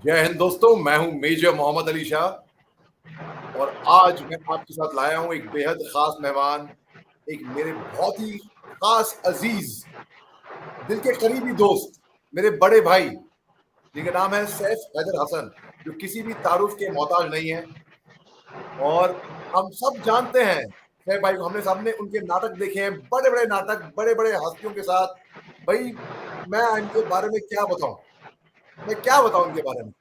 जय हिंद दोस्तों, मैं हूं मेजर मोहम्मद अली शाह और आज मैं आपके साथ लाया हूं एक बेहद खास मेहमान, एक मेरे बहुत ही खास अजीज, दिल के करीबी दोस्त, मेरे बड़े भाई जिनका नाम है सैफ हैदर हसन, जो किसी भी तारुफ के मोहताज नहीं है। और हम सब जानते हैं सैफ भाई को, हमने सबने उनके नाटक देखे हैं, बड़े बड़े नाटक, बड़े बड़े हस्तियों के साथ। भाई मैं इनके बारे में क्या बताऊं, मैं क्या बताऊं इनके बारे में।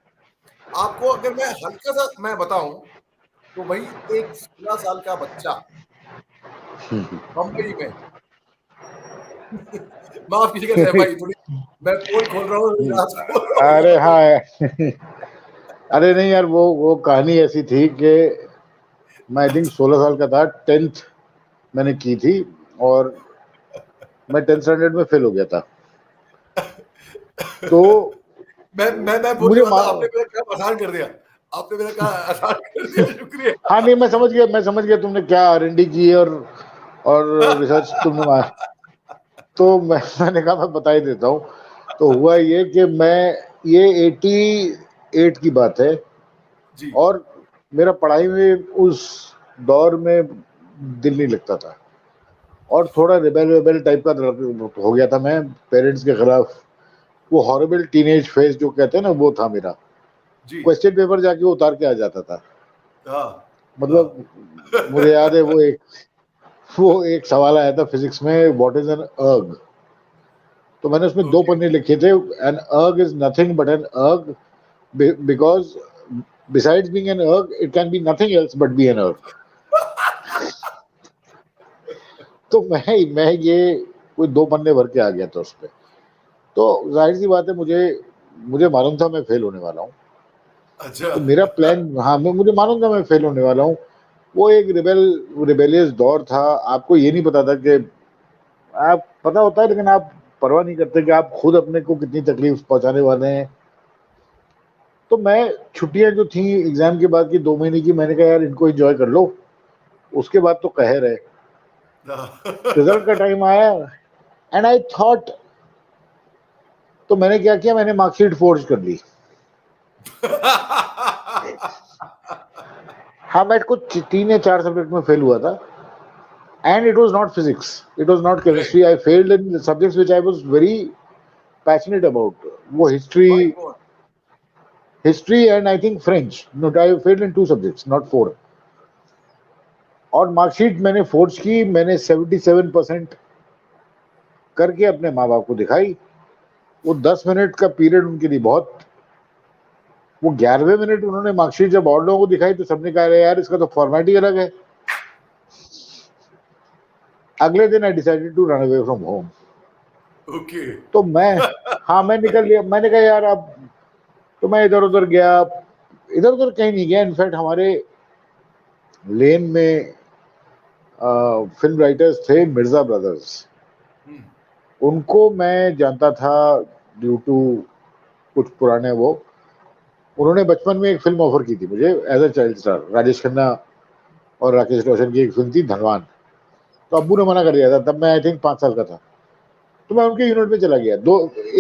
आपको अगर मैं हल्का सा मैं बताऊं तो भाई एक 16 साल का बच्चा बम्बई में माफ कीजिएगा सैफ भाई, थोड़ी मैं पोल खोल रहा हूँ, राज खोल रहा हूँ अरे यहाँ पे। हाँ। अरे नहीं यार, वो कहानी ऐसी थी कि मैं आई थिंक 16 साल का था। 10th मैंने की थी और मैं 10th स्टैंडर्ड में फेल हो गया था। तो मैं बोलने मुझे वाला था, आपने मेरा काम आसान कर दिया, आपने मेरा काम आसान कर दिया, शुक्रिया। हाँ नहीं, मैं समझ गया तुमने क्या R&D की है और रिसर्च तुमने तो मैंने कहा मैं बता ही देता हूँ। तो हुआ ये कि ये 88 की बात है जी और मेरा पढ़ाई में उस दौर में दिल नहीं लगता था और थोड़ा रेबेल टाइप का हो गया था मैं पेरेंट्स के खिलाफ। वो हॉरिबल टीनेज फेज जो कहते हैं ना, वो था मेरा। जी क्वेश्चन पेपर जाके उतार के आ जाता था। हाँ हाँ मतलब मुझे याद है वो एक सवाल आया था फिजिक्स में, व्हाट इज एन अर्ग। तो मैंने उसमें दो ओके पन्ने लिखे थे। An erg is nothing but an erg because besides being an erg it can be nothing else but be an erg. तो मैं ये कोई दो पन्ने भर के आ गया था उस पे। तो जाहिर सी बात है, मुझे मुझे मालूम था मैं फेल होने वाला हूँ। अच्छा तो मेरा प्लान, हाँ, मुझे मालूम था मैं फेल होने वाला हूँ। वो एक रिबेलियस दौर था। आपको ये नहीं पता था कि आप, पता होता है लेकिन आप परवाह नहीं करते कि आप खुद अपने को कितनी तकलीफ पहुंचाने वाले हैं। तो मैं, छुट्टियां जो थी एग्जाम के बाद की 2 महीने की, मैंने कहा यार इनको एंजॉय कर लो, उसके बाद तो कहर है। रिजल्ट का टाइम आया एंड आई थॉट, तो मैंने क्या किया, मैंने मार्कशीट फोर्ज कर ली। हाँ, मैं कुछ 3 या 4 सब्जेक्ट में फेल हुआ था and it was not physics, it was not right, chemistry. I failed in the subjects which I was very passionate about. वो my history, God, and I think French. No, I failed in 2 subjects, not 4. और marksheet मैंने forge की, मैंने 77% करके अपने माँ बाप को दिखाई। वो 10 मिनट का पीरियड उनके लिए बहुत। वो 11वें मिनट उन्होंने मार्कशीट जब और लोगों को दिखाई तो सबने कहा यार इसका तो फॉर्मेट ही अलग है। अगले दिन I decided to run away from home. Okay तो हाँ, मैं निकल लिया। मैंने कहा यार अब तो मैं इधर उधर गया, इधर उधर कहीं नहीं गया। इनफैक्ट हमारे लेन में फिल्म राइटर्स थे, मिर्जा ब्रदर्स। उनको मैं जानता था ड्यू टू कुछ पुराने वो। उन्होंने बचपन में एक फिल्म ऑफर की थी मुझे as a child star. Rajesh Khanna और राकेश रोशन की एक फिल्म थी धनवान। तो अब्बू ने मना कर दिया था, तब मैं आई थिंक 5 साल का था। तो मैं उनके यूनिट में चला गया।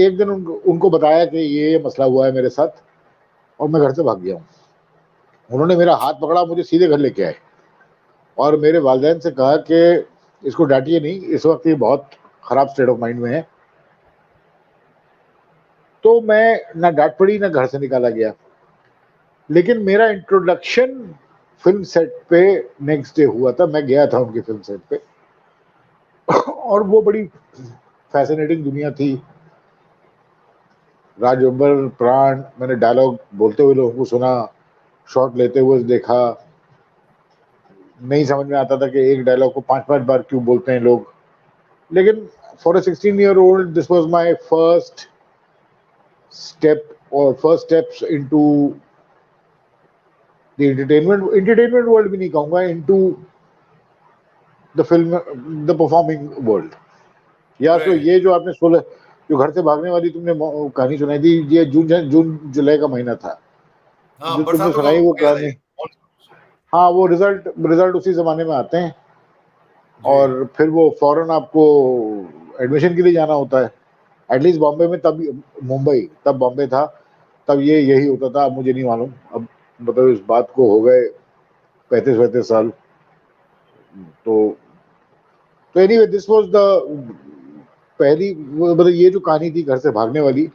एक दिन उनको बताया कि ये मसला हुआ है मेरे साथ और मैं घर से भाग गया हूँ। उन्होंने मेरा हाथ पकड़ा, मुझे सीधे घर लेके आए और मेरे वालिदैन से कहा कि इसको डांटिए नहीं, इस वक्त ये बहुत खराब स्टेट ऑफ माइंड में है। तो मैं, ना डांट पड़ी ना घर से निकाला गया। लेकिन मेरा इंट्रोडक्शन फिल्म सेट पे नेक्स्ट डे हुआ था। मैं गया था उनकी फिल्म सेट पे और वो बड़ी फैसिनेटिंग दुनिया थी। राजबब्बर, प्राण, मैंने डायलॉग बोलते हुए लोगों को सुना, शॉट लेते हुए देखा। नहीं समझ में आता था कि एक डायलॉग को 5-5 बार क्यों बोलते हैं लोग। लेकिन for a 16-year-old this was my first steps into the entertainment world भी नहीं कहूंगा, into the film, the performing world. या तो राइट, ये जो आपने 16, जो घर से भागने वाली तुमने कहानी सुनाई थी, ये जून जुलाई का महीना था हाँ जो तुमने बरसातों का सुनाई वो महीना था ये। कहानी। हाँ, वो रिजल्ट उसी जमाने में आते हैं जी और फिर वो फौरन आपको एडमिशन के लिए जाना होता है। एटलीस्ट बॉम्बे में तब, मुंबई तब बॉम्बे था, तब ये यही होता था, अब मुझे नहीं मालूम। अब मतलब इस बात को हो गए 35-35 साल। तो एनीवे दिस वाज द पहली, मतलब ये जो कहानी थी घर से भागने वाली,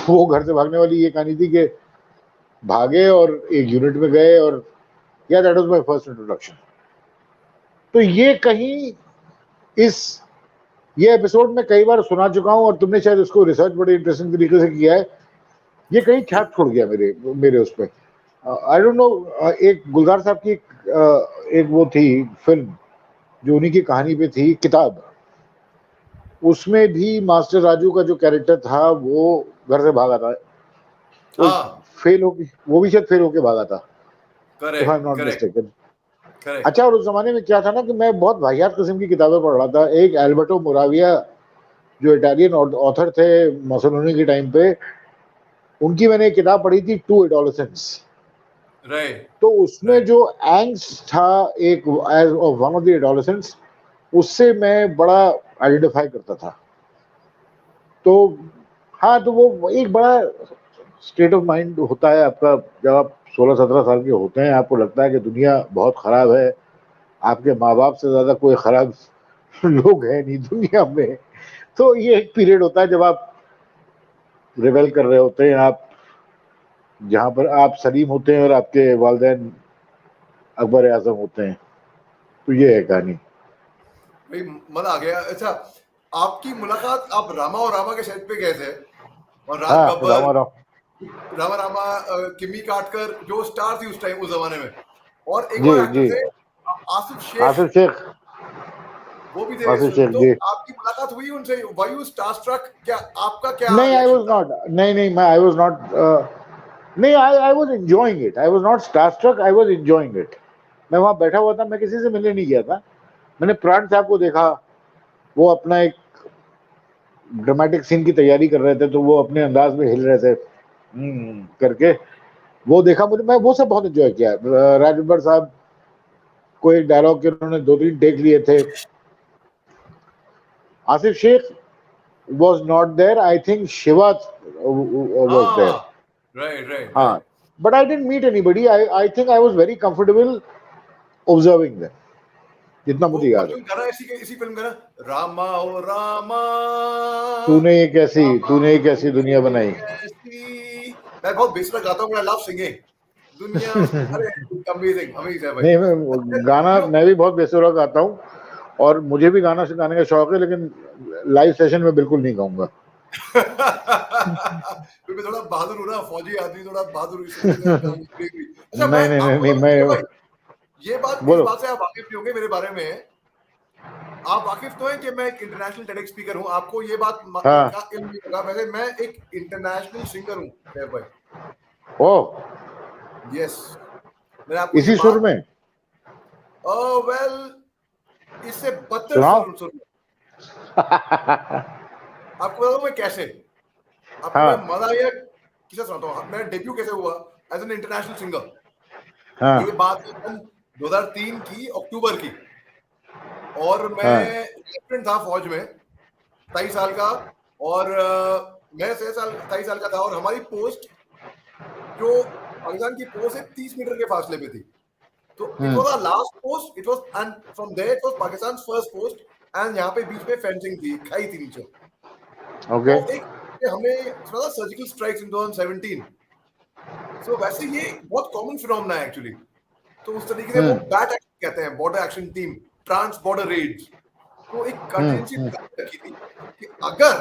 वो घर से भागने वाली ये कहानी थी कि भागे और एक यूनिट में गए, और या that was my first introduction. तो ये कहीं इस ये एपिसोड में कई बार सुना चुका हूं, और तुमने शायद इसको रिसर्च बड़े इंटरेस्टिंग तरीके से किया है। ये कहीं छाप छोड़ गया मेरे मेरे उस पर। आई डोंट नो, एक गुलजार साहब की एक वो थी फिल्म जो उन्हीं की कहानी पे थी, किताब। उसमें भी मास्टर राजू का जो कैरेक्टर था वो घर से भागा था। वो हाँ, फेल होके, वो भी शायद फेल होके भागा था, if I am correct not correct mistaken. Correct. अच्छा, और उस जमाने में क्या था ना कि मैं बहुत वाहियात किस्म की किताबें पढ़ रहा था। एक एल्बर्टो मोराविया जो इटालियन ऑथर थे मसोलिनी के टाइम पे, उनकी मैंने एक किताब पढ़ी थी, टू एडोलेसेंट्स। राइट तो उसमें राइट। जो एंग्स्ट था एक वन ऑफ द एडोलेसेंट्स, उससे मैं बड़ा आइडेंटिफाई करता था। तो हाँ, तो वो एक बड़ा स्टेट ऑफ माइंड होता है आपका जब आप 16-17 साल के होते हैं। आपको लगता है कि दुनिया बहुत खराब है, आपके माँ बाप से ज्यादा कोई खराब लोग हैं नहीं दुनिया में। तो ये एक पीरियड होता है जब आप रिबेल कर रहे होते हैं, आप जहाँ पर आप सलीम होते हैं और आपके वालिदैन अकबर आजम होते हैं। तो ये है कहानी। भाई मजा आ गया। अच्छा, आपकी मुलाकात आप रामा और रामा के सेट पे गए थे, और राज हाँ, बब्बर, रामा राम। रामा रामा, किमी काटकर जो स्टार थी उस टाइम उस जमाने में, और एक जी और एक्टर जी, थे आसिफ शेख, आसिफ शेख। वो भी थे इस आसिफ फिल्म। शेख तो जी। आपकी मुलाकात हुई उनसे? Were you starstruck? क्या आपका क्या नहीं, आई रिएक्शन वाज था? नॉट। नहीं नहीं, मैं आई वाज नॉट। नहीं, I was enjoying it. I was not starstruck, I was enjoying it. मैं वहां बैठा हुआ था, मैं किसी से मिलने नहीं गया था। मैंने प्राण साहब को देखा, वो अपना एक ड्रामेटिक सीन की तैयारी कर रहे थे, तो वो अपने अंदाज में हिल रहे थे करके। वो देखा मुझे, मैं वो सब बहुत एंजॉय किया। राज बब्बर साहब को एक डायलॉग के उन्होंने 2-3 टेक लिए थे। Asif Shaikh was not there. I think Shiva was there. हाँ, राइट राइट हाँ, right. but I didn't meet anybody. I think I was very comfortable observing them. जितना वो मुझे याद है। अर्जुन गाना इसी फिल्म का ना, रामा ओ रामा, रामा तूने एक ऐसी दुनिया तूने बनाई। कैसी। मैं बहुत बेसुरा गाता हूँ, आई लव सिंगिंग। दुनिया अरे, अमेजिंग अमेजिंग है भाई। नहीं, मैं गाना यू मैं भी बहुत बेसुरा गाता हूँ, और मुझे भी गाना गाने का शौक है, लेकिन लाइव सेशन में बिल्कुल नहीं गाऊंगा। मैं थोड़ा बहादुर हूँ ना, फौजी आदमी, थोड़ा बहादुर, इस वजह से गाने की हुई। अच्छा, मैं नहीं नहीं नहीं आपको नहीं, अच्छा मैं भाई, ये बात, इस बोलो। बात से आप वाकिफ नहीं होंगे मेरे बारे में। आप वाकिफ तो हैं कि मैं एक इंटरनेशनल टेडेक्स स्पीकर हूँ, आपको ये बात हाँ। का इल्म नहीं होगा। वैसे मैं एक इंटरनेशनल सिंगर हूँ सैफ भाई। ओ, यस, मैंने आपको ये इसी सुर बात, में वेल, इससे बदतर सुनाओ। सुर सुर आपको बताऊँ मैं कैसे। आपको मैं हाँ मजा ये किसे सुनाता हूँ, मेरा डेब्यू कैसे हुआ एज एन इंटरनेशनल सिंगर। ये हाँ बात है सन 2003 की अक्टूबर की, और हाँ। मैं लेफ्टिनेंट था फौज में, 23 साल का। और मैं 23 साल का था, और हमारी पोस्ट जो पाकिस्तान की पोस्ट है 30 मीटर के फासले पे थी। तो it hmm. Was our last post, it was, and from there it was Pakistan first post. And यहाँ पे बीच में फेंसिंग थी, खाई थी नीचे। ओके। तो एक हमें सुना था सर्जिकल स्ट्राइक्स इन 2017। सो वैसे ये बहुत कॉमन फिनोमेना है एक्चुअली। तो उस तरीके से वो हम्म बैट एक्शन कहते हैं, border action team, trans border raids. तो एक कंटिजेंसी हम्म। प्लान रखी थी कि अगर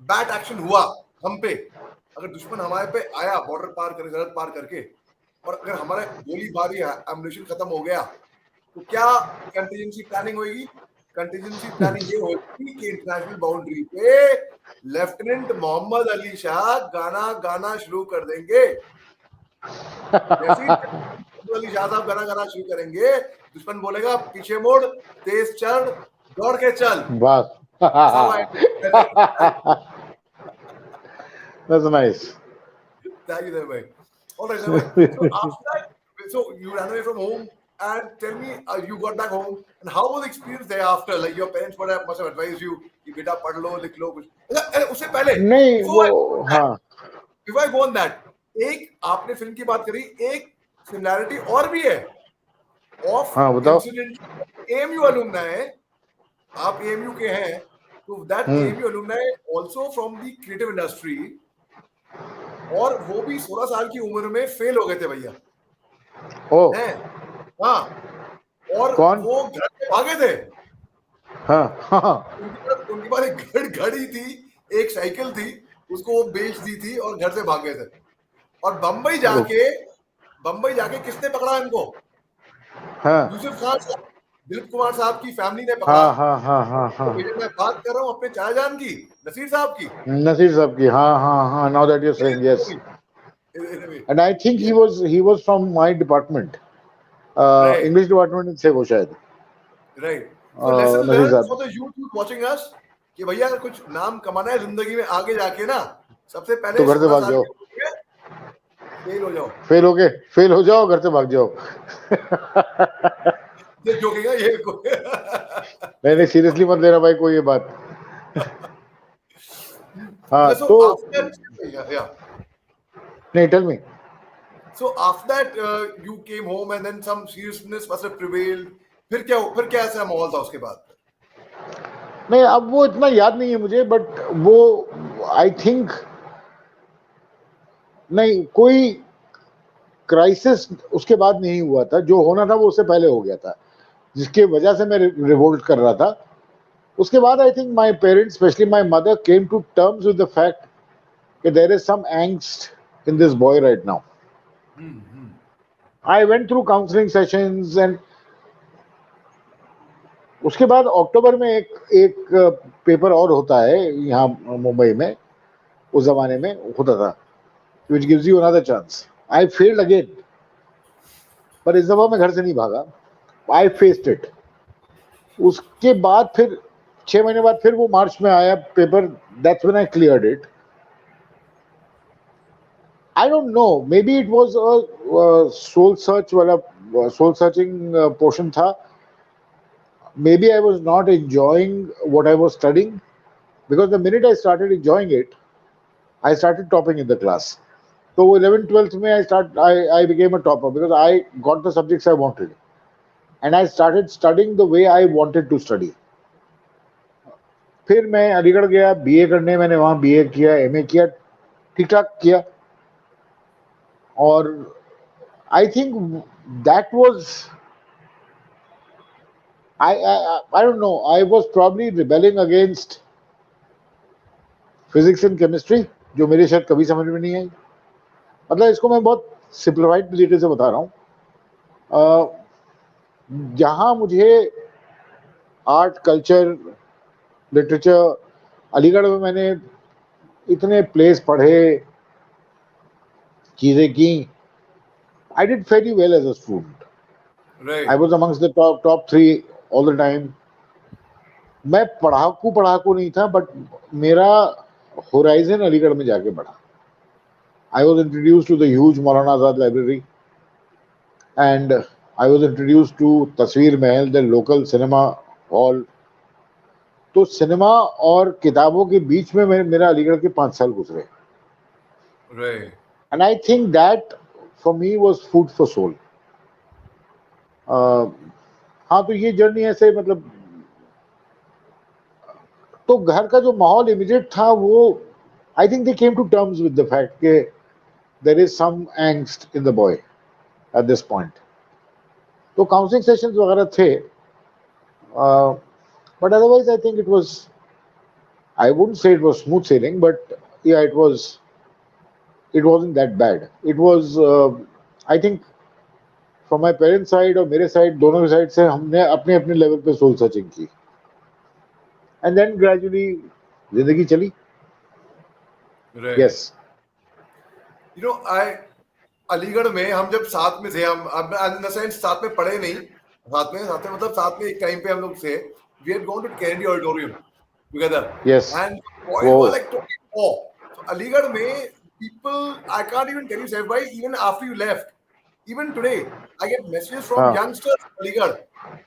बैट एक्शन हुआ हम पे, अगर दुश्मन हमारे पे आया बॉर्डर पार करके, सरहद पार करके, और अगर हमारा गोलीबारी एम्युनिशन खत्म हो गया, तो क्या कंटिजेंसी प्लानिंग होगी? कंटिजेंसी प्लानिंग ये होगी कि इंटरनेशनल बाउंड्री पे लेफ्टिनेंट मोहम्मद अली शाह गाना गाना शुरू कर देंगे। जैसे ही मोहम्मद अली शाह साहब गाना गाना शुरू करेंगे, दुश्मन बोलेगा पीछे मोड़, तेज चल, दौड़ के चल। बस। That's how I did. That's nice. Thank you, Saif. All right, Saif. So after that, so you ran away from home, and tell me, you got back home, and how was the experience thereafter? Like your parents must have advised you कि बेटा पढ़ लो लिख लो कुछ। अच्छा, उससे पहले, नहीं, before वो, I go on that, हाँ before I go on that, एक आपने फिल्म की बात करी, एक सिमिलैरिटी और भी है ऑफ हाँ बताओ। Incident AMU alumni. आप एएमयू के हैं, तो that AMU alumni also from the creative industry, और वो भी 16 साल की उम्र में फेल हो गए थे भैया। ओ हैं? हाँ, और कौन? वो घर से भागे थे। हाँ हाँ उनके पास एक घड़ी थी, एक साइकिल थी, उसको वो बेच दी थी और घर से भागे थे। और बंबई जाके किसने पकड़ा इनको? हाँ यूसुफ खान साहब, दिलीप कुमार साहब की फैमिली ने पकड़ा। हाँ हाँ हाँ हाँ तो हाँ। भैया मैं बात कर रहा हूँ अपने चाचाजान की, नसीर साहब की। नसीर साहब की, हाँ हाँ हाँ, now that you saying, yes. And I think he was from my department, right, English department से वो शायद, right. So lesson Naseer learn साहब। For the youth watching us, कि भैया अगर कुछ नाम कमाना है जिंदगी में आगे जाके ना, सबसे तो पहले घर से 16 भाग साल जाओ, की उम्र में फेल हो जाओ। फेल हो जाओ, घर से भाग जाओ। ये जोकेगा ये नहीं नहीं, सीरियसली मत लेना भाई कोई ये बात। हाँ so तो after yeah, नहीं, tell me. so after that you came home and then some seriousness must have prevailed. फिर क्या ऐसा माहौल था उसके बाद? नहीं, अब वो इतना याद नहीं है मुझे, बट वो आई थिंक नहीं, कोई क्राइसिस उसके बाद नहीं हुआ था। जो होना था वो उससे पहले हो गया था, जिसके वजह से मैं रिवोल्ट कर रहा था। उसके बाद I think my parents, especially my mother, came to terms with the fact कि there is some angst in this boy right now. I went through counselling sessions, and उसके बाद अक्टूबर में एक पेपर और होता है यहाँ मुंबई में, उस जमाने में होता था, which gives you another chance. I failed again, पर इस दफा मैं घर से नहीं भागा, आई फेस्ड इट। उसके बाद फिर 6 महीने बाद फिर वो मार्च में आया paper, that's when I cleared it. I don't know, maybe it was a soul search वाला, सोल सर्चिंग पोर्शन था। Maybe I was not enjoying what I was studying, because the minute I started enjoying it, I started topping in the class. तो 11th 12th में I became a topper because I got the subjects I wanted, and I started studying the way I wanted to study. फिर मैं अलीगढ़ गया BA करने, मैंने वहाँ BA किया, MA किया, ठीक ठाक किया। और आई think that was, I don't know, I was probably rebelling against physics and chemistry, जो मेरे शायद कभी समझ में नहीं आई। मतलब इसको मैं बहुत सिंप्लीफाइड तरीके से बता रहा हूँ। जहाँ मुझे आर्ट, कल्चर, लिटरेचर, अलीगढ़ में मैंने इतने प्लेस पढ़े, चीज़ें की, I did very well as a student. I right, was amongst the top 3 all the time. मैं पढ़ाकू नहीं था, बट मेरा होराइजन अलीगढ़ में जाके बढ़ा। I was introduced to the huge Maulana Azad library, and I was introduced to Tasveer Mahal, the local cinema hall. तो cinema और किताबों के बीच में मेरा अलीगढ़ के 5 साल गुजरे, right. And I think that for me was food for soul. हाँ, तो ये जर्नी ऐसे, मतलब तो घर का जो माहौल इमीडिएट था वो, I think they came to terms with the fact कि there is some angst in the boy at this point. तो काउंसलिंग सेशंस वगैरह थे, but otherwise I think it was, I wouldn't say it was smooth sailing, but yeah it wasn't that bad. It was, I think, from my parents side और मेरे side, दोनों की side से हमने अपने अपने लेवल पे सोल सर्चिंग की, एंड देन ग्रेजुअली जिंदगी चली। यस। राइट। आई अलीगढ़ में हम जब साथ में थे, हम अब इन द सेंस साथ में पढ़े नहीं, साथ में मतलब साथ में एक टाइम पे हम लोग थे, we had gone to Kennedy auditorium together, yes. And वो boys were like talking oh. तो अलीगढ़ में people, I can't even tell you Saif भाई, even after you left, even today I get messages from हाँ youngsters in Aligarh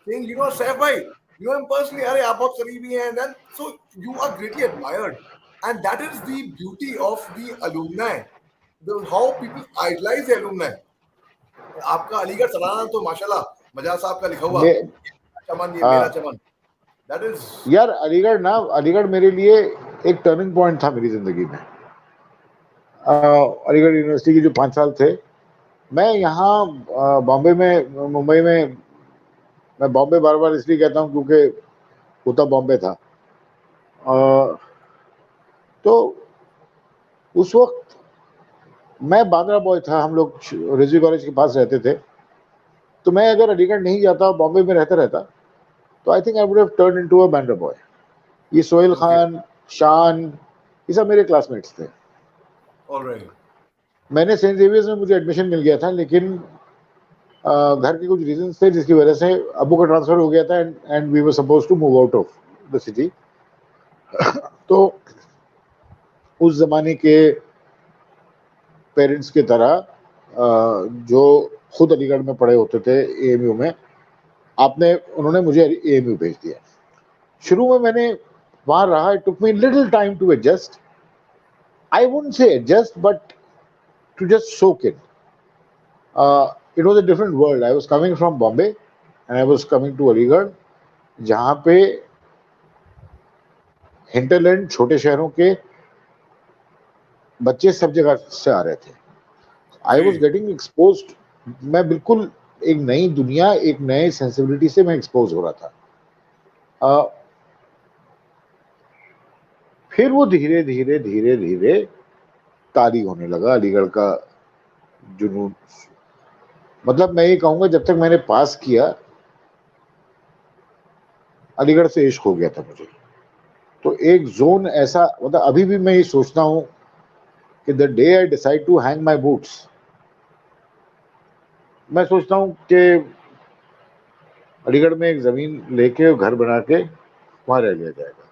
saying, Saif bhai, you know him personally, अरे आप बहुत करीबी हैं, and then so you are greatly admired, and that is the beauty of the alumni, how people idolize the alumni. आपका अलीगढ़ चलाना तो माशाल्लाह मजाज साहब का लिखा हुआ चमन, ये मेरा चमन, that is यार अलीगढ़ मेरे लिए एक टर्निंग पॉइंट था मेरी जिंदगी में। अलीगढ़ यूनिवर्सिटी के जो 5 साल थे, मैं यहाँ बॉम्बे में, मुंबई में, मैं बॉम्बे बार बार इसलिए कहता हूँ क्योंकि होता बॉम्बे था। तो उस वक्त मैं बांद्रा बॉय था, हम लोग रिजवी कॉलेज के पास रहते थे, तो मैं अगर अलीगढ़ नहीं जाता, बॉम्बे में रहता तो I think I would have turn into a Bandra boy. ये सोहेल खान, शान, ये सब मेरे क्लासमेट्स थे। alright. मैंने सेंट जेवियर्स में मुझे एडमिशन मिल गया था, लेकिन घर के कुछ रीजंस थे जिसकी वजह से अबू का ट्रांसफर हो गया था and we were supposed to move out of the city. तो उस जमाने के पेरेंट्स की तरह जो खुद अलीगढ़ में पढ़े होते थे एएमयू में, उन्होंने मुझे एएमयू भेज दिया। शुरू में मैंने वहां रहा, it took me little time to adjust, I wouldn't say adjust but to just soak in. It was a different world. I was coming from Bombay and I was coming to Aligarh, जहां पे hinterland, छोटे शहरों के बच्चे सब जगह से आ रहे थे। I was getting exposed. मैं बिल्कुल एक नई दुनिया, एक नए सेंसिबिलिटी से मैं एक्सपोज हो रहा था। फिर वो धीरे धीरे धीरे धीरे तारी होने लगा अलीगढ़ का जुनून। मतलब मैं ये कहूंगा, जब तक मैंने पास किया, अलीगढ़ से इश्क हो गया था मुझे। तो एक जोन ऐसा, मतलब अभी भी मैं ये सोचता हूं कि the day I decide to hang my boots, मैं सोचता हूं कि अलीगढ़ में एक जमीन लेके घर बना के वहां रह लिया जाएगा।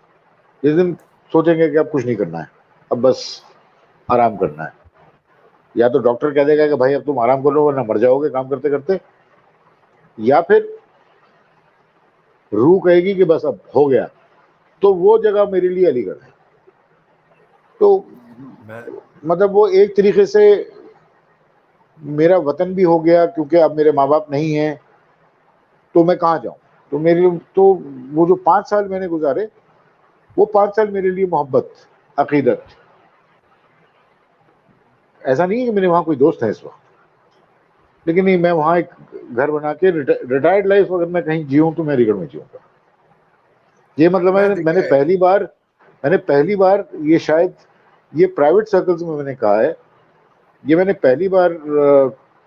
जिस दिन सोचेंगे कि अब कुछ नहीं करना है, अब बस आराम करना है, या तो डॉक्टर कह देगा कि भाई अब तुम आराम करो वरना मर जाओगे काम करते करते, या फिर रूह कहेगी कि बस अब हो गया, तो वो जगह मेरे लिए अलीगढ़ है। तो मतलब वो एक तरीके से मेरा वतन भी हो गया, क्योंकि अब मेरे माँ बाप नहीं हैं, तो मैं कहाँ जाऊं। तो वो जो 5 साल मैंने गुजारे, वो 5 साल मेरे लिए मोहब्बत, अकीदत। ऐसा नहीं है कि मेरे वहां कोई दोस्त है इस वक्त, लेकिन नहीं, मैं वहां एक घर बना के रिटायर्ड लाइफ अगर मैं कहीं जीऊं तो मैं अलीगढ़ में जीऊंगा। ये मतलब मैंने पहली बार ये शायद ये प्राइवेट सर्कल्स में मैंने कहा है, ये मैंने पहली बार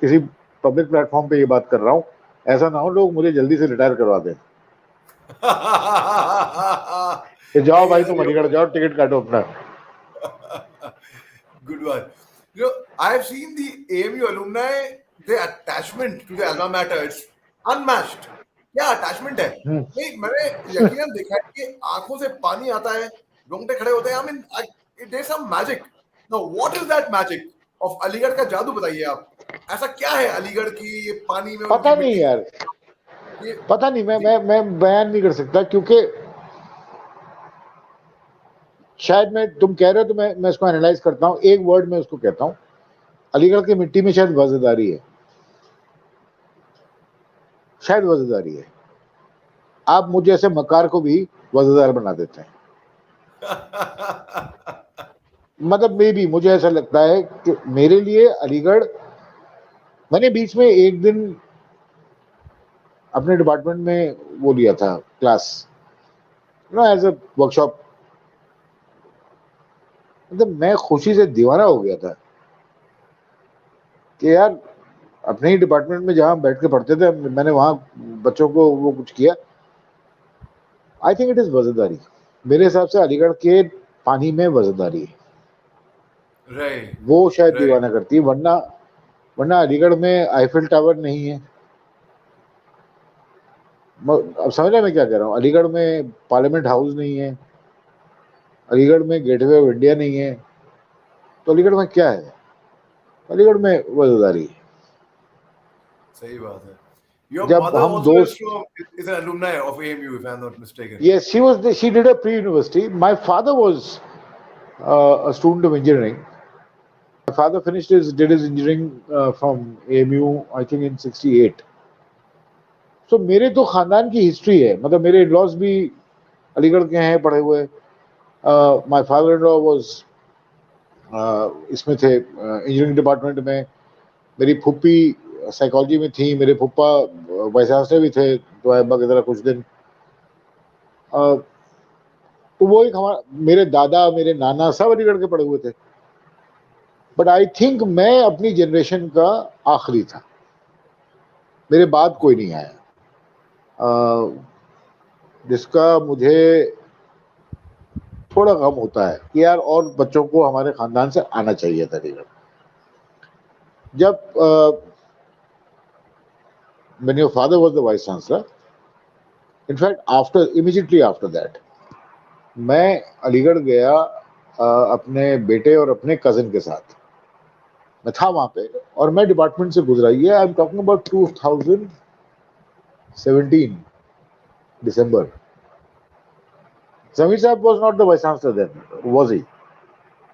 किसी पब्लिक प्लेटफॉर्म पे ये बात कर रहा हूँ। ऐसा ना हो लोग मुझे जल्दी से रिटायर करवा दें कि जाओ भाई तुम अलीगढ़ जाओ, टिकट काटो अपना। Good one. You know, I have seen the AMU alumni, their attachment to the alma mater is unmatched. क्या अटैचमेंट है? नहीं, मैंने यकीनन देखा है कि आंखों से पानी आता है, रोंगटे खड़े होते हैं। I mean, there's some magic. Now, what is that magic of Aligarh का जादू? बताइए आप, ऐसा क्या है अलीगढ़ की ये पानी में? पता नहीं यार, पता नहीं, मैं बयान नहीं कर सकता, क्योंकि शायद तुम कह रहे हो तो मैं इसको एनालाइज करता हूँ। एक वर्ड में उसको कहता हूँ, अलीगढ़ की मिट्टी में शायद वजहदारी है, शायद वजहदारी है। आप मुझे ऐसे मकार को भी वजहदार बना देते हैं। मतलब मे भी मुझे ऐसा लगता है कि मेरे लिए अलीगढ़, मैंने बीच में एक दिन अपने डिपार्टमेंट में वो लिया था क्लास, एज अ वर्कशॉप। मतलब मैं खुशी से दीवाना हो गया था कि यार अपने ही डिपार्टमेंट में जहां बैठ के पढ़ते थे, मैंने वहां बच्चों को वो कुछ किया। आई थिंक इट इज वजहदारी। मेरे हिसाब से अलीगढ़ के पानी में वजहदारी है, वो शायद दीवाना करती है। वरना अलीगढ़ में आईफिल टावर नहीं है। अब समझ रहे मैं क्या कह रहा हूँ? अलीगढ़ में पार्लियामेंट हाउस नहीं है, अलीगढ़ में गेटवे ऑफ इंडिया नहीं है, तो अलीगढ़ में क्या है? अलीगढ़ में वजहदारी है। सही बात है। Your जब mother हम also दोस्त, is an alumni of AMU, if I'm not mistaken. yes, she did a pre-university. My father was a student of engineering, My father did his engineering from AMU, I think in 68. So मेरे तो खानदान की history है, मतलब मेरे in-laws भी अलीगढ़ के हैं पढ़े हुए. My father-in-law was इसमें थे इंजीनियरिंग डिपार्टमेंट में. मेरी फूफी साइकोलॉजी में थी, मेरे फूफा वाइस चांसलर भी थे दुआबा की तरह कुछ दिन. तो वो एक हमारा, मेरे दादा मेरे नाना सब अलीगढ़ के पढ़े हुए थे. बट आई थिंक मैं अपनी जनरेशन का आखिरी था, मेरे बाद कोई नहीं आया जिसका मुझे थोड़ा गम होता है कि यार और बच्चों को हमारे खानदान से आना चाहिए था अलीगढ़. जब when your father was the vice chancellor, in fact immediately after that मैं अलीगढ़ गया अपने बेटे और अपने कजिन के साथ. मैं था वहां पे और मैं डिपार्टमेंट से गुजरा. ये I am talking about 2017 December. Zamir Saab was not the vice chancellor then, was he?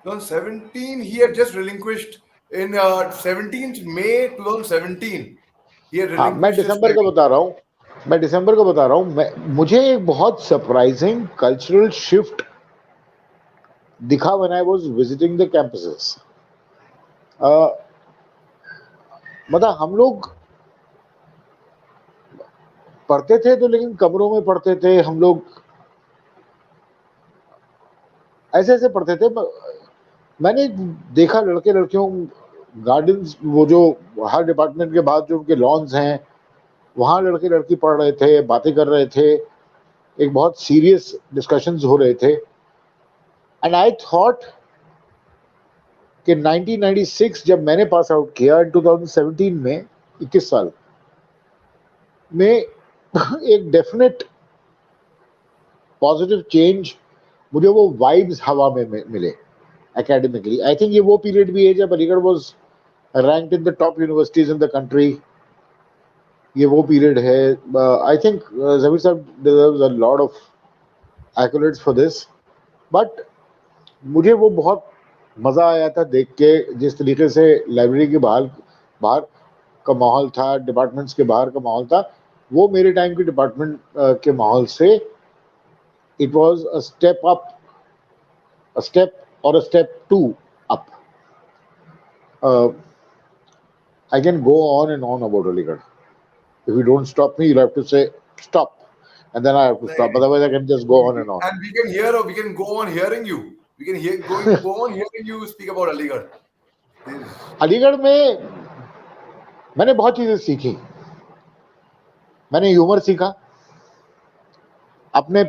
2017, he had just relinquished in 17th May 2017. He had हाँ, मैं relinquished his दिसंबर का title. बता रहा हूँ. मैं दिसंबर का बता रहा हूँ. मुझे एक बहुत सरप्राइजिंग कल्चरल शिफ्ट दिखा when I was visiting the campuses. मतलब हम लोग पढ़ते थे तो लेकिन कमरों में पढ़ते थे हम लोग, ऐसे ऐसे पढ़ते थे. मैंने देखा लड़के लड़कियों गार्डन्स, वो जो हर डिपार्टमेंट के बाद जो उनके लॉन्स हैं वहाँ लड़के लड़की पढ़ रहे थे, बातें कर रहे थे, एक बहुत सीरियस डिस्कशंस हो रहे थे. एंड आई थॉट कि 1996 जब मैंने पास आउट किया, 2017 में 21 साल में एक डेफिनेट पॉजिटिव चेंज, मुझे वो वाइब्स हवा में मिले एकेडमिकली. आई थिंक ये वो पीरियड भी है जब Aligarh was ranked in the top universities in the country. ये वो पीरियड है. आई थिंक जमीर साहब deserves a lot of accolades for this. But मुझे वो बहुत मज़ा आया था देख के जिस तरीके से लाइब्रेरी के बाहर बाहर का माहौल था, डिपार्टमेंट्स के बाहर का माहौल था, वो मेरे टाइम के डिपार्टमेंट के माहौल से it was a step up, a step or a step two up. I can go on and on about Aligarh. If you don't stop me, you'll have to say stop, and then I have to stop. Otherwise, I can just go on and on. And we can hear, or we can go on hearing you. We can go on hearing you speak about Aligarh. Aligarh में मैंने बहुत चीजें सीखी. मैंने humour सीखा, अपने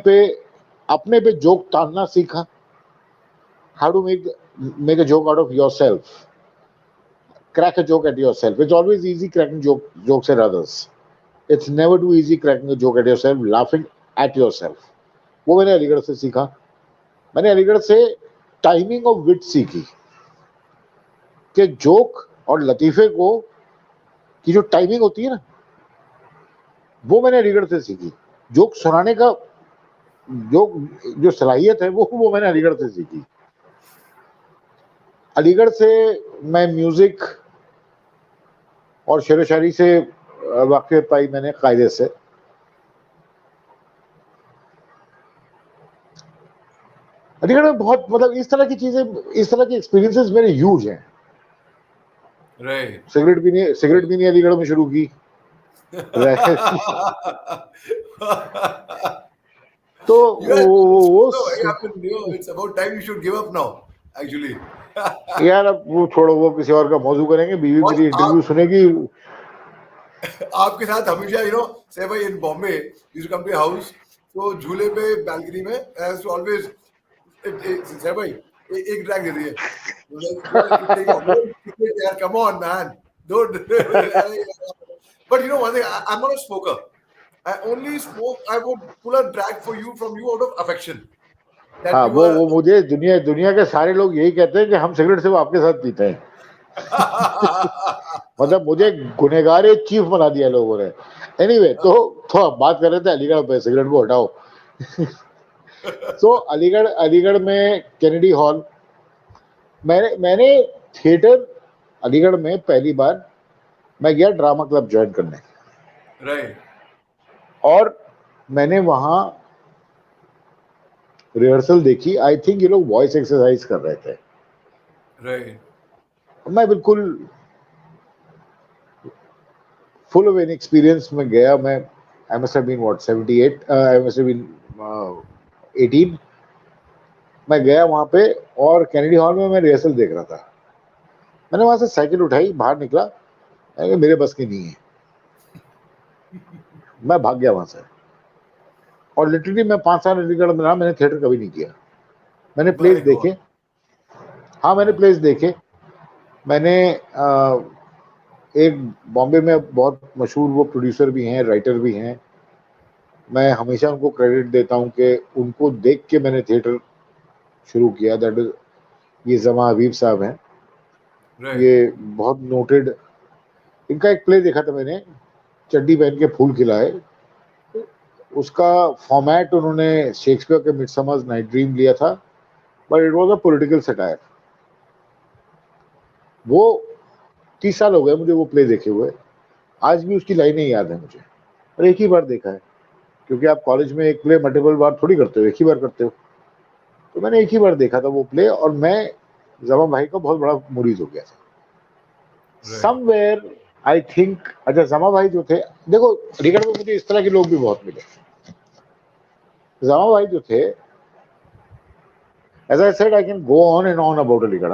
पे joke तानना सीखा. How to make a joke out of yourself. Crack a joke at yourself. It's always easy cracking jokes at others. It's never too easy cracking a joke at yourself, laughing at yourself. वो मैंने अलीगढ़ से सीखा. मैंने अलीगढ़ से timing of विट सीखी कि joke और लतीफे को की जो टाइमिंग होती है ना, वो मैंने अलीगढ़ से सीखी. जोक सुनाने का जो सलाहियत है वो मैंने अलीगढ़ से सीखी. अलीगढ़ से मैं म्यूजिक और शेर व शायरी से वाक़ियत पाई मैंने कायदे से. अलीगढ़ में बहुत, मतलब इस तरह की चीजें, इस तरह के एक्सपीरियंसेस मेरे ह्यूज हैं. Right. सिगरेट भी नहीं अलीगढ़ में शुरू की. तो it's about time you should give up now, actually. यार अब वो छोड़ो, वो किसी और का मौजू करेंगे. बीवी मेरी इंटरव्यू सुनेगी. आपके साथ हमेशा say भाई in Bombay used to come to your house, तो झूले पे balcony में as always say भाई एक ड्रैग दे दिए. Come on man, don't. But one thing, I'm not a smoker. I only smoke, I would pull a drag from you out of affection. हाँ, वो मुझे दुनिया के सारे लोग यही कहते हैं कि हम सिगरेट सिर्फ आपके साथ पीते हैं. मतलब मुझे गुनहगार चीफ बना दिया लोगों ने. एनीवे, तो अब बात कर रहे थे अलीगढ़ पे, सिगरेट को हटाओ. तो अलीगढ़ में कैनेडी हॉल मैंने थिएटर अलीगढ़ में पहली बार मैं गया ड्रामा क्लब ज्वाइन करने, राइट और मैंने वहां रिहर्सल देखी। आई थिंक ये लोग वॉइस एक्सरसाइज कर रहे थे। राइट मैं बिल्कुल फुल ऑफ एक्सपीरियंस में गया। मैं I must have been what 78, I must have been 18। मैं गया वहां पे और कैनेडी हॉल में मैं रिहर्सल देख रहा था। मैंने वहां से साइकिल उठाई, बाहर निकला, मैंने कहा, मेरे बस की नहीं है। मैं भाग गया वहां से। और लिटरली मैं 5 साल अलीगढ़ में रहा, मैंने थिएटर कभी नहीं किया। मैंने प्लेस माय गॉड देखे, हाँ मैंने प्लेस देखे। मैंने एक बॉम्बे में बहुत मशहूर वो प्रोड्यूसर भी हैं, राइटर भी हैं, मैं हमेशा उनको क्रेडिट देता हूं कि उनको देख के मैंने थिएटर शुरू किया। दैट इज ये जमा हबीब साहब हैं। राइट ये बहुत नोटेड, इनका एक प्ले देखा था मैंने, चड्डी पहन के फूल खिलाए। उसका फॉर्मेट उन्होंने शेक्सपियर के मिडसमर्स नाइट ड्रीम लिया था, but it was a political satire. वो 30 साल हो गए मुझे वो प्ले देखे हुए, आज भी उसकी लाइनें याद है मुझे। और एक ही बार देखा है, क्योंकि आप कॉलेज में एक प्ले मल्टीपल बार थोड़ी करते हो, एक ही बार करते हो। तो मैंने एक ही बार देखा था वो प्ले, और मैं जमा भाई का बहुत बड़ा मुरीद हो गया था। राइट समवेयर आई थिंक, अच्छा जमा भाई जो थे, देखो अलीगढ़ में मुझे इस तरह के लोग भी बहुत मिले। जमा भाई जो थे, as I said I can go on and on about Aligarh.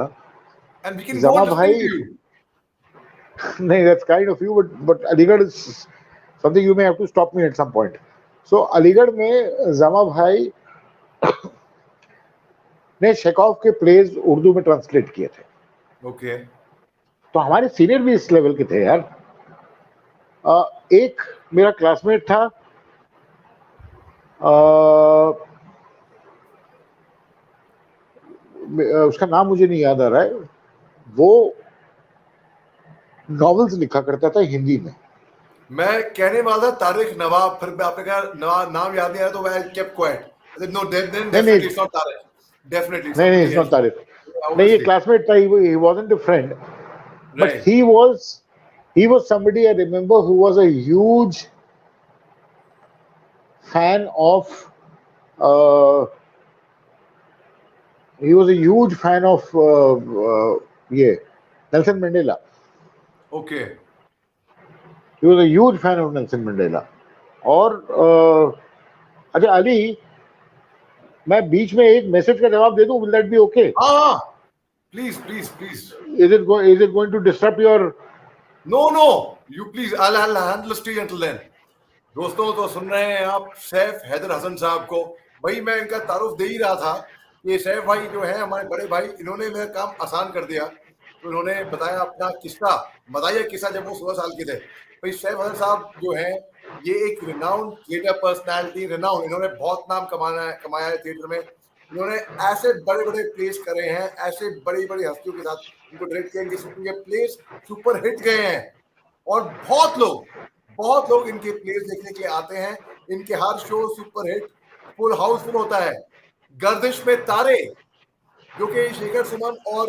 And we can go जमा ऑन लिसनिंग भाई टू यू नहीं, that's kind of you, but Aligarh is something you may have to stop me at some point. So Aligarh में जमा भाई ने शेकॉफ के pledge Urdu में translate किए थे। ओके तो हमारे सीनियर भी इस लेवल के थे यार। एक मेरा क्लासमेट था, उसका नाम मुझे नहीं याद आ रहा है, वो नॉवेल्स लिखा करता था हिंदी में। मैं कहने वाला था तारिक नवाब, फिर आपने कहा नाम याद नहीं आया तो मैं केप्ट क्वाइट। नो देन नहीं नहीं definitely it's not Tariq, definitely नहीं नहीं, somebody it's not else, Tariq. नहीं, ये ऑब्वियसली क्लासमेट था, he wasn't a friend, but right he was somebody I remember who was a huge fan of uh, he was a huge fan of ये Nelson Mandela. Okay He was a huge fan of Nelson Mandela. और अच्छा अली, मैं बीच में एक message का जवाब दे दूं, will that be okay? हाँ please please please Is it going to disrupt your? No you please I'll handle the until then। दोस्तों तो सुन रहे हैं आप सैफ हैदर हसन साहब को। भाई मैं इनका तारुफ दे ही रहा था। ये सैफ भाई जो है हमारे बड़े भाई, इन्होंने मेरा काम आसान कर दिया। तो इन्होंने बताया अपना किस्सा, बताइए किस्सा जब वो 16 साल के थे। भाई सैफ हसन साहब जो है ये एक रिनाउंड थिएटर पर्सनालिटी, रिनाउंड, इन्होंने बहुत नाम कमाया है थिएटर में। इन्होंने ऐसे बड़े बड़े प्लेस करे हैं, ऐसे बड़ी बड़ी हस्तियों के साथ इनको डायरेक्ट किया, इनके प्लेस सुपर हिट गए हैं। और बहुत लोग इनके प्लेस देखने के लिए आते हैं। इनके हर show super hit, full house full होता है। गर्दिश में तारे, जो कि शेखर सुमन और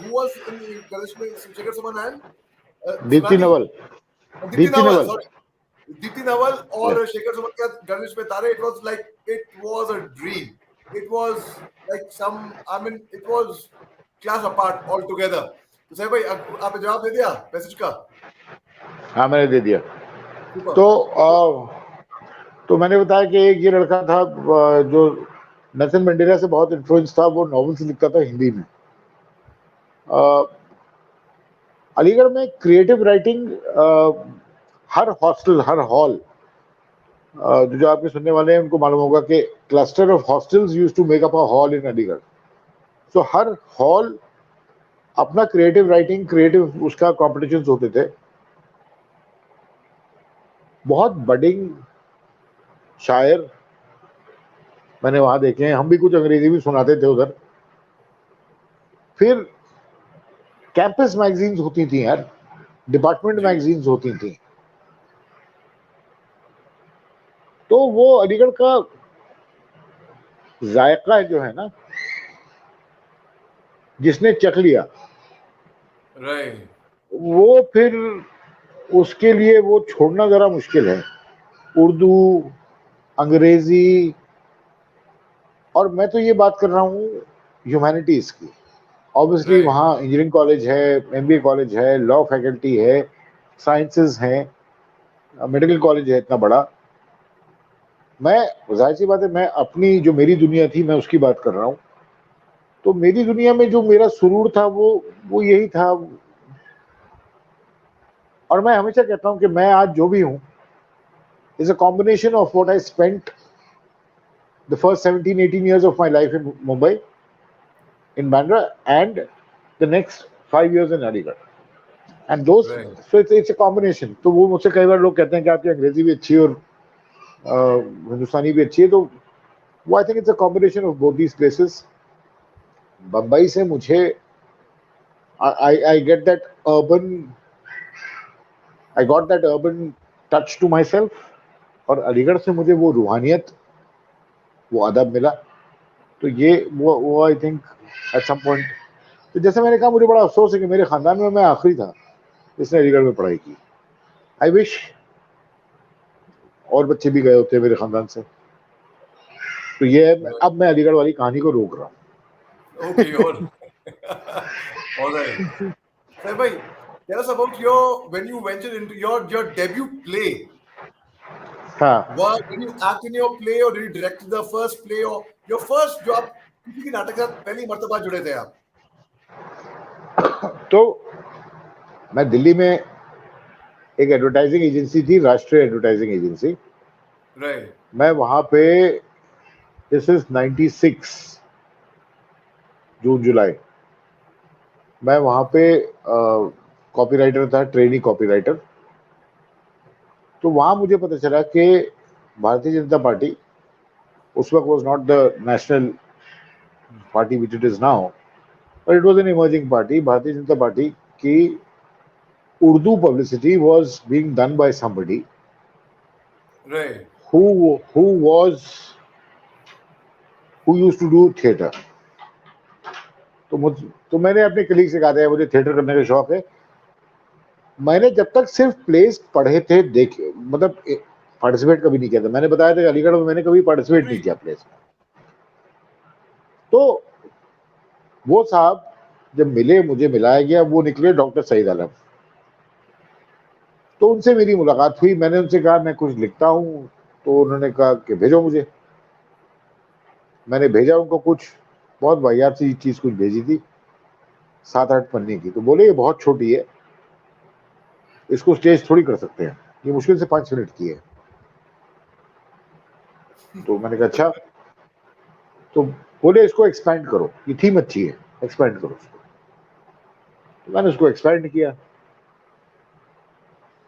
who was in गर्दिश में, Shekhar Suman and Deepti Sunani, Naval, Deepti Deepti Naval, Naval. Sorry, Deepti Naval Yeah. और शेखर सुमन का Gardish Mein Taare, it was a dream, it was like some, I mean it was class apart all together. तो सही भाई आपने जवाब दे दिया मैसेज का? हाँ मैंने दे दिया। सुपर। तो मैंने बताया कि एक ये लड़का था जो नेल्सन मंडेला से बहुत इन्फ्लुएंस था, वो नॉवेल्स लिखता था हिंदी में। अलीगढ़ में क्रिएटिव राइटिंग, हर हॉस्टल, हर हॉल, जो आपके सुनने वाले हैं उनको मालूम होगा कि cluster of hostels used to make up a hall in Aligarh. So हर हॉल अपना क्रिएटिव राइटिंग, क्रिएटिव उसका कॉम्पिटिशन्स होते थे। बहुत बडिंग शायर मैंने वहां देखे हैं, हम भी कुछ अंग्रेजी भी सुनाते थे उधर। फिर कैंपस मैगजीन्स होती थी यार, डिपार्टमेंट जी मैगजीन्स होती थी। तो वो अलीगढ़ का जायका जो है ना, जिसने चख लिया राइट वो फिर उसके लिए वो छोड़ना जरा मुश्किल है। उर्दू, अंग्रेजी, और मैं तो ये बात कर रहा हूँ ह्यूमैनिटीज की। ऑब्वियसली राइट वहाँ इंजीनियरिंग कॉलेज है, एमबीए कॉलेज है, लॉ फैकल्टी है, साइंसेज हैं, मेडिकल कॉलेज है इतना बड़ा। मैं, जाहिर सी बात है, मैं अपनी जो मेरी दुनिया थी मैं उसकी बात कर रहा हूँ। तो मेरी दुनिया में जो मेरा सुरूर था वो यही था। और मैं हमेशा कहता हूँ कि मैं आज जो भी हूँ is a combination of what I spent the first 17-18 years of my life in Mumbai, in Bandra, and the next 5 years in Aligarh. And those, right so it's a combination. तो वो मुझसे कई बार लोग कहते हैं कि आपकी अंग्रेजी भी अच्छी है और हिंदुस्तानी भी अच्छी है, तो वो I think it's a combination of both these places. Bombay से मुझे I get that urban, I got that urban touch to myself, और अलीगढ़ से मुझे वो रूहानियत, वो अदब मिला। तो ये वो I think at some point, तो जैसे मैंने कहा मुझे बड़ा अफसोस है कि मेरे खानदान में मैं आखिरी था जिसने अलीगढ़ में पढ़ाई की। आई विश और बच्चे भी गए होते मेरे खानदान से। तो ये है, अब मैं अलीगढ़ वाली कहानी को रोक रहा हूँ। ओके और ऑलराइट सर भाई tell us about your when you ventured into your debut play. हाँ, Did you act in your play or did you direct the first play or your first जो आप किसी के नाटक के साथ पहली मर्तबा जुड़े थे आप? तो मैं दिल्ली में, एक एडवर्टाइजिंग एजेंसी थी, राष्ट्रीय एडवर्टाइजिंग एजेंसी। राइट मैं वहां पे, दिस इज 96 जून जुलाई, मैं वहां पे कॉपीराइटर था, ट्रेनी कॉपीराइटर। तो वहां मुझे पता चला कि भारतीय जनता पार्टी उस वक्त was not the national party which it is now, but it was an emerging party. Bharatiya Janata party की Urdu publicity was being done by somebody right who was who used to do theater। तो मैंने अपने colleague से कहा था मुझे theatre करने का शौक है। मैंने जब तक सिर्फ प्लेस पढ़े थे, देखे, मतलब पार्टिसिपेट कभी नहीं किया था। मैंने बताया था अलीगढ़ में मैंने कभी पार्टिसिपेट नहीं किया प्लेस में। तो वो साहब जब मिले, मुझे मिलाया गया, वो निकले डॉक्टर सईद आलम। तो उनसे मेरी मुलाकात हुई, मैंने उनसे कहा मैं कुछ लिखता हूँ। तो उन्होंने कहा कि भेजो मुझे। मैंने भेजा उनको, कुछ बहुत वाहियात सी चीज कुछ भेजी थी, 7-8 पन्ने की। तो बोले ये बहुत छोटी है, इसको स्टेज थोड़ी कर सकते हैं, ये मुश्किल से 5 मिनट की है। तो मैंने कहा अच्छा। तो बोले इसको एक्सपैंड करो, ये थीम अच्छी है, एक्सपैंड करो उसको। तो मैंने उसको एक्सपैंड किया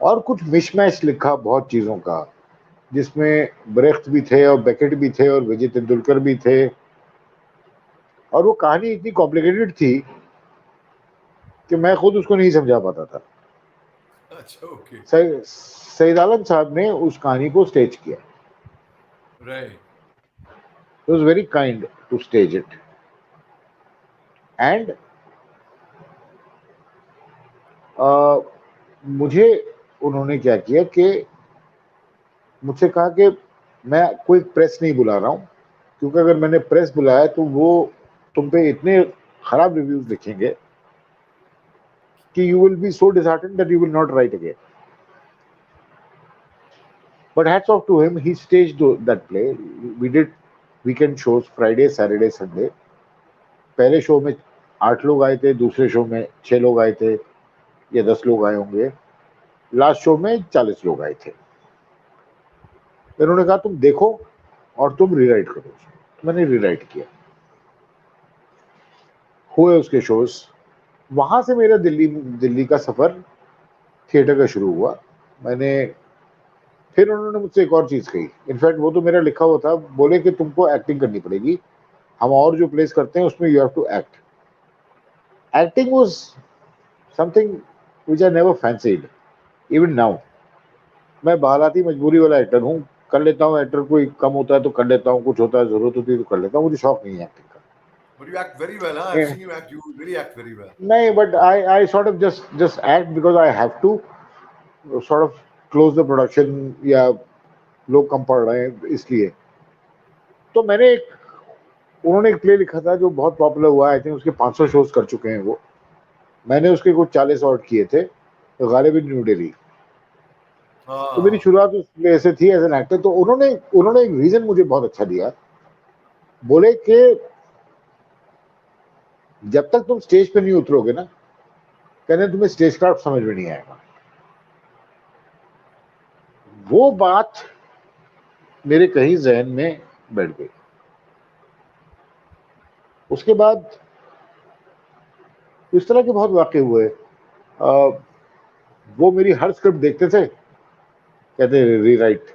और कुछ मिशमैश लिखा बहुत चीजों का, जिसमें ब्रेख्त भी थे और बेकेट भी थे और विजय तेंदुलकर भी थे। और वो कहानी इतनी कॉम्प्लिकेटेड थी कि मैं खुद उसको नहीं समझा पाता था। अच्छा ओके सईद आलम साहब ने उस कहानी को स्टेज किया। Right He was very kind to stage it, and मुझे उन्होंने क्या किया कि मुझसे कहा कि मैं कोई प्रेस नहीं बुला रहा हूँ, क्योंकि अगर मैंने प्रेस बुलाया तो वो तुम पे इतने खराब रिव्यूज लिखेंगे कि you will be so disheartened that you will not write again. But hats off to him, he staged that play. We did weekend shows, Friday, Saturday, Sunday. पहले शो में 8 लोग आए थे, दूसरे शो में 6 लोग आए थे, या 10 लोग आए होंगे, लास्ट शो में 40 लोग आए थे। इन्होंने कहा तुम देखो और तुम रीराइट करो। तो मैंने रीराइट किया, हुए उसके शोज। वहां से मेरा दिल्ली का सफर थिएटर का शुरू हुआ। मैंने, फिर उन्होंने मुझसे एक और चीज कही, इनफैक्ट वो तो मेरा लिखा हुआ था। बोले कि तुमको एक्टिंग करनी पड़ेगी, हम और जो प्लेस करते हैं उसमें you have to act. Acting was something which I never fancied even now. मैं बहालाती मजबूरी वाला एक्टर हूँ, कर लेता हूँ एक्टर, कोई कम होता है तो कर लेता हूँ, कुछ होता है जरूरत होती है तो कर लेता हूँ, मुझे शौक नहीं है एक्टिंग का। But you act very well, huh? I've Eh, seen you act. You really act very well. No, but I sort of just act because I have to sort of close the production या लोग कम पढ़ रहे हैं इसलिए। तो मैंने एक उन्होंने एक प्ले लिखा था जो बहुत पॉपुलर हुआ, आई थिंक उसके 500 शोज कर चुके हैं वो। मैंने उसके कुछ 40 और किए थे, तो गालिब इन न्यू दिल्ली। तो मेरी हाँ। शुरुआत उस प्ले से थी एज एन एक्टर। तो उन्होंने एक रीजन मुझे बहुत अच्छा दिया। बोले कि जब तक तुम स्टेज पे नहीं उतरोगे ना, कहने तुम्हें स्टेज क्राफ्ट समझ में नहीं आएगा। वो बात मेरे कहीं जहन में बैठ गई। उसके बाद इस तरह के बहुत वाक़े हुए। वो मेरी हर स्क्रिप्ट देखते थे, कहते रीराइट।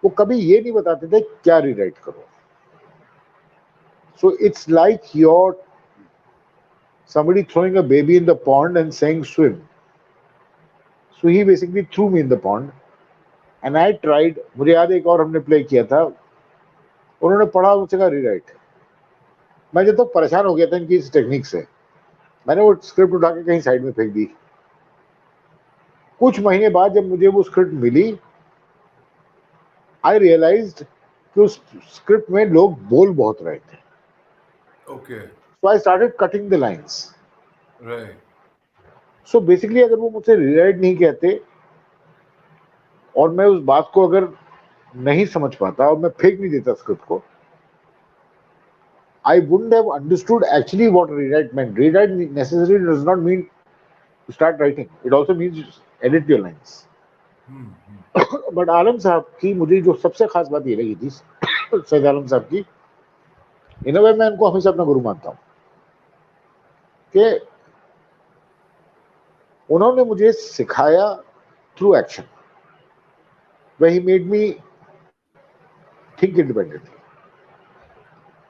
वो कभी ये नहीं बताते थे क्या रीराइट करो। So it's like your somebody throwing a baby in the pond and saying swim. So he basically threw me in the pond and I tried. मुझे याद है एक और हमने प्ले किया था, उन्होंने पढ़ा, मुझसे कहा रीराइट। मैं जब तक परेशान हो गया था इनकी इस टेक्निक से, मैंने वो स्क्रिप्ट उठा के कहीं साइड में फेंक दी। कुछ महीने बाद जब मुझे वो स्क्रिप्ट मिली, आई रियलाइज्ड कि उस स्क्रिप्ट में लोग बोल बहुत रहे थे। Okay. So I started cutting the lines. Right. So basically अगर वो मुझसे रीराइट नहीं कहते और मैं उस बात को अगर नहीं समझ पाता और मैं फेंक नहीं देता स्क्रिप्ट को, I wouldn't have understood actually what rewrite meant. Rewrite necessarily does not mean to start writing. It also means edit your lines. But Alam साहब की मुझे जो सबसे खास बात ये लगी थी सैयद आलम साहब की, इन वे मैं उनको हमेशा अपना गुरु मानता हूँ, कि उन्होंने मुझे सिखाया through action, where he made me think independently.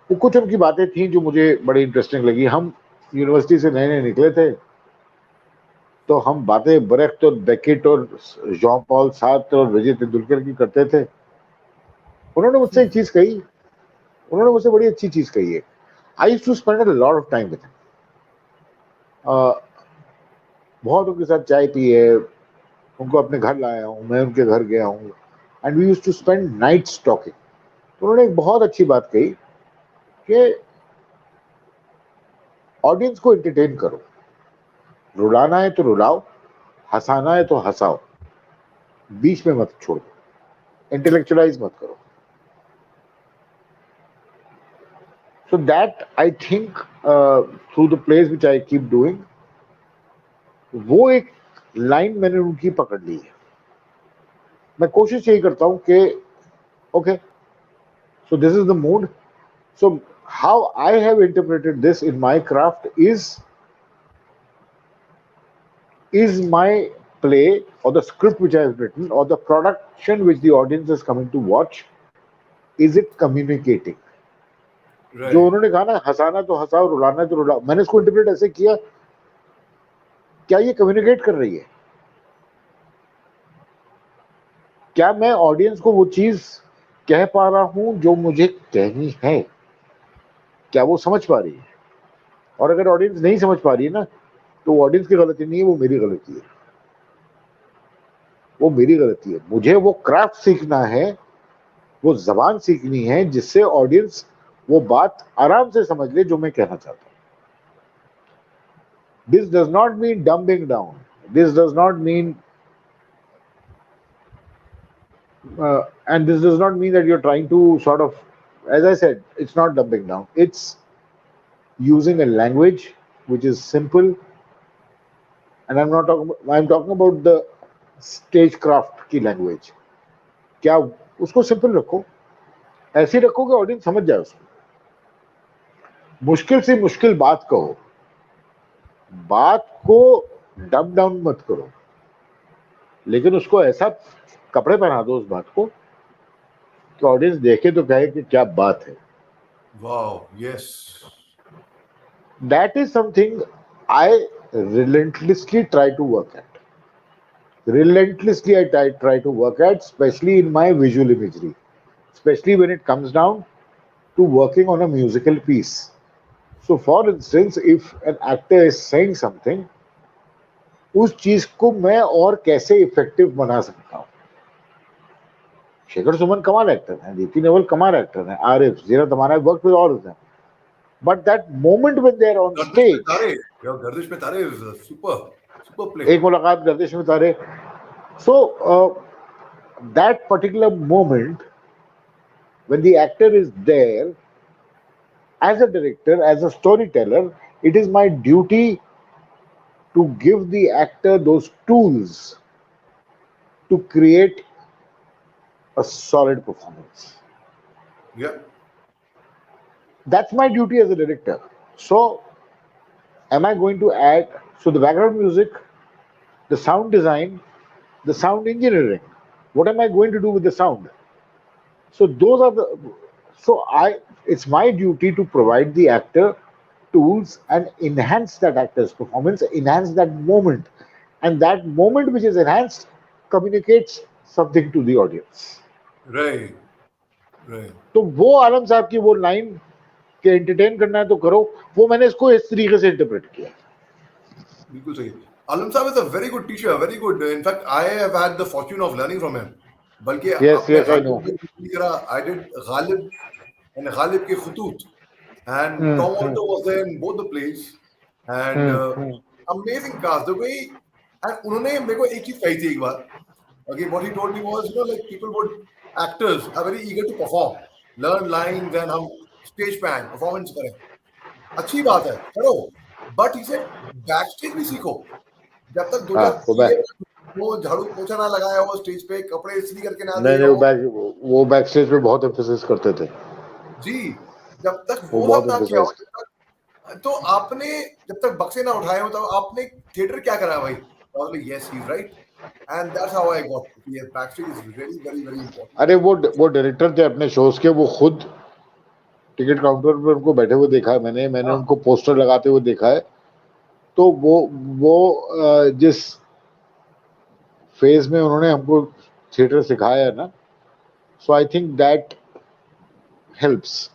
वो कुछ उनकी बातें थी जो मुझे बड़ी इंटरेस्टिंग लगी। हम यूनिवर्सिटी से नए नए निकले थे, तो हम बातें ब्रेख्त और बेकेट और जॉन पॉल सार्त्र और विजय तेंदुलकर की करते थे। उन्होंने मुझसे एक चीज कही, उन्होंने मुझसे बड़ी अच्छी चीज कही है। I used to spend a lot of time with him. बहुत उनके साथ चाय पी है, उनको अपने घर लाया हूँ, मैं उनके घर गया हूँ, and we used to spend nights talking. तो उन्होंने एक बहुत अच्छी बात कही कि ऑडियंस को एंटरटेन करो, रुलाना है तो रुलाओ, हंसाना है तो हंसाओ, बीच में मत छोड़ो, इंटेलेक्चुअलाइज मत करो। So that I think through the plays which I keep doing, वो एक लाइन मैंने उनकी पकड़ ली है। मैं कोशिश यही करता हूँ कि okay, so this is the mood. So how I have interpreted this in my craft is my play or the script which I have written or the production which the audience is coming to watch, is it communicating? जो Right. उन्होंने कहा ना, हंसाना तो हंसाओ, रुलाना तो रुलाओ, मैंने इसको interpret ऐसे किया, क्या ये कम्युनिकेट कर रही है? क्या मैं ऑडियंस को वो चीज कह पा रहा हूं जो मुझे कहनी है? क्या वो समझ पा रही है? और अगर ऑडियंस नहीं समझ पा रही है ना, तो ऑडियंस की गलती नहीं है, वो मेरी गलती है। वो मेरी गलती है। मुझे वो क्राफ्ट सीखना है, वो जबान सीखनी है, जिससे ऑडियंस वो बात आराम से समझ ले जो मैं कहना चाहता हूँ। This does not mean dumbing down, this does not mean and this does not mean that you're trying to sort of, as I said, it's not dumbing down, it's using a language which is simple. And I'm talking about the stagecraft की language. क्या उसको simple रखो, ऐसे रखो कि audience समझ जाए उसको। मुश्किल से मुश्किल बात कहो, बात को डम डाउन मत करो, लेकिन उसको ऐसा कपड़े पहना दो उस बात को कि ऑडियंस देखे तो कहे कि क्या बात है। Wow. Yes. That is something I relentlessly try to work at. Relentlessly, I try to work at, especially in my visual imagery, especially when it comes down to working on a musical piece. So for instance, if an actor is saying something, उस चीज को मैं और कैसे effective बना सकता हूँ. शेखर सुमन कमाल एक्टर है, दीप्ति नेवल कमाल एक्टर है, Arif Zeera Tamana work with all of them, but that moment when they are on stage, Gardish Mein Taare super play, एक मुलाकात गर्दिश में तारे. So that particular moment when the actor is there, as a director, as a storyteller, it is my duty to give the actor those tools to create a solid performance. yeah, That's my duty as a director. So, am I going to add? So, the background music, the sound design, the sound engineering. What am I going to do with the sound? So, those are the. So, it's my duty to provide the actor tools and enhance that actor's performance, enhance that moment. And that moment which is enhanced communicates something to the audience. right, right. तो वो आलम साहब की वो line के entertain करना है तो करो, वो मैंने इसको इस तरीके से इंटरप्रेट किया. बिल्कुल सही. Alam Saab is a very good teacher, very good. In fact, I have had the fortune of learning from him. बल्कि Yes, अपने yes, I know. I did Ghalib and Ghalib के खतूत, and Tom Alto was there in both the plays, and amazing cast. The way, and उन्होंने मेरे को एक चीज कही थी एक बार. Okay, what he told me was, like people actors are very eager to perform, learn lines, and हम stage पे आए, performance करें. अच्छी बात है, करो. But he said, backstage भी सीखो. जब तक दो चार हाँ, वो झाड़ू पोछा ना लगाया हो स्टेज पे, कपड़े इस्त्री करके ना नहीं दिए नहीं, हो, वो बैक स्टेज पे बहुत एम्फेसिस करते थे. जी, जब तक वो वो सब बहुत ना किया हो, एम्फेसाइज. तो आपने जब तक बक्से ना उठाए हो, तब आपने थिएटर क्या करा भाई? Probably yes, he's right, and that's how I got it. Yeah, backstage is really very very important. अरे वो डायरेक्टर थे अपने शोज के, वो खुद टिकट काउंटर पर उनको बैठे हुए देखा है मैंने हाँ, उनको पोस्टर लगाते हुए देखा है. तो वो जिस फेज में उन्होंने हमको थिएटर सिखाया है ना, so I think helps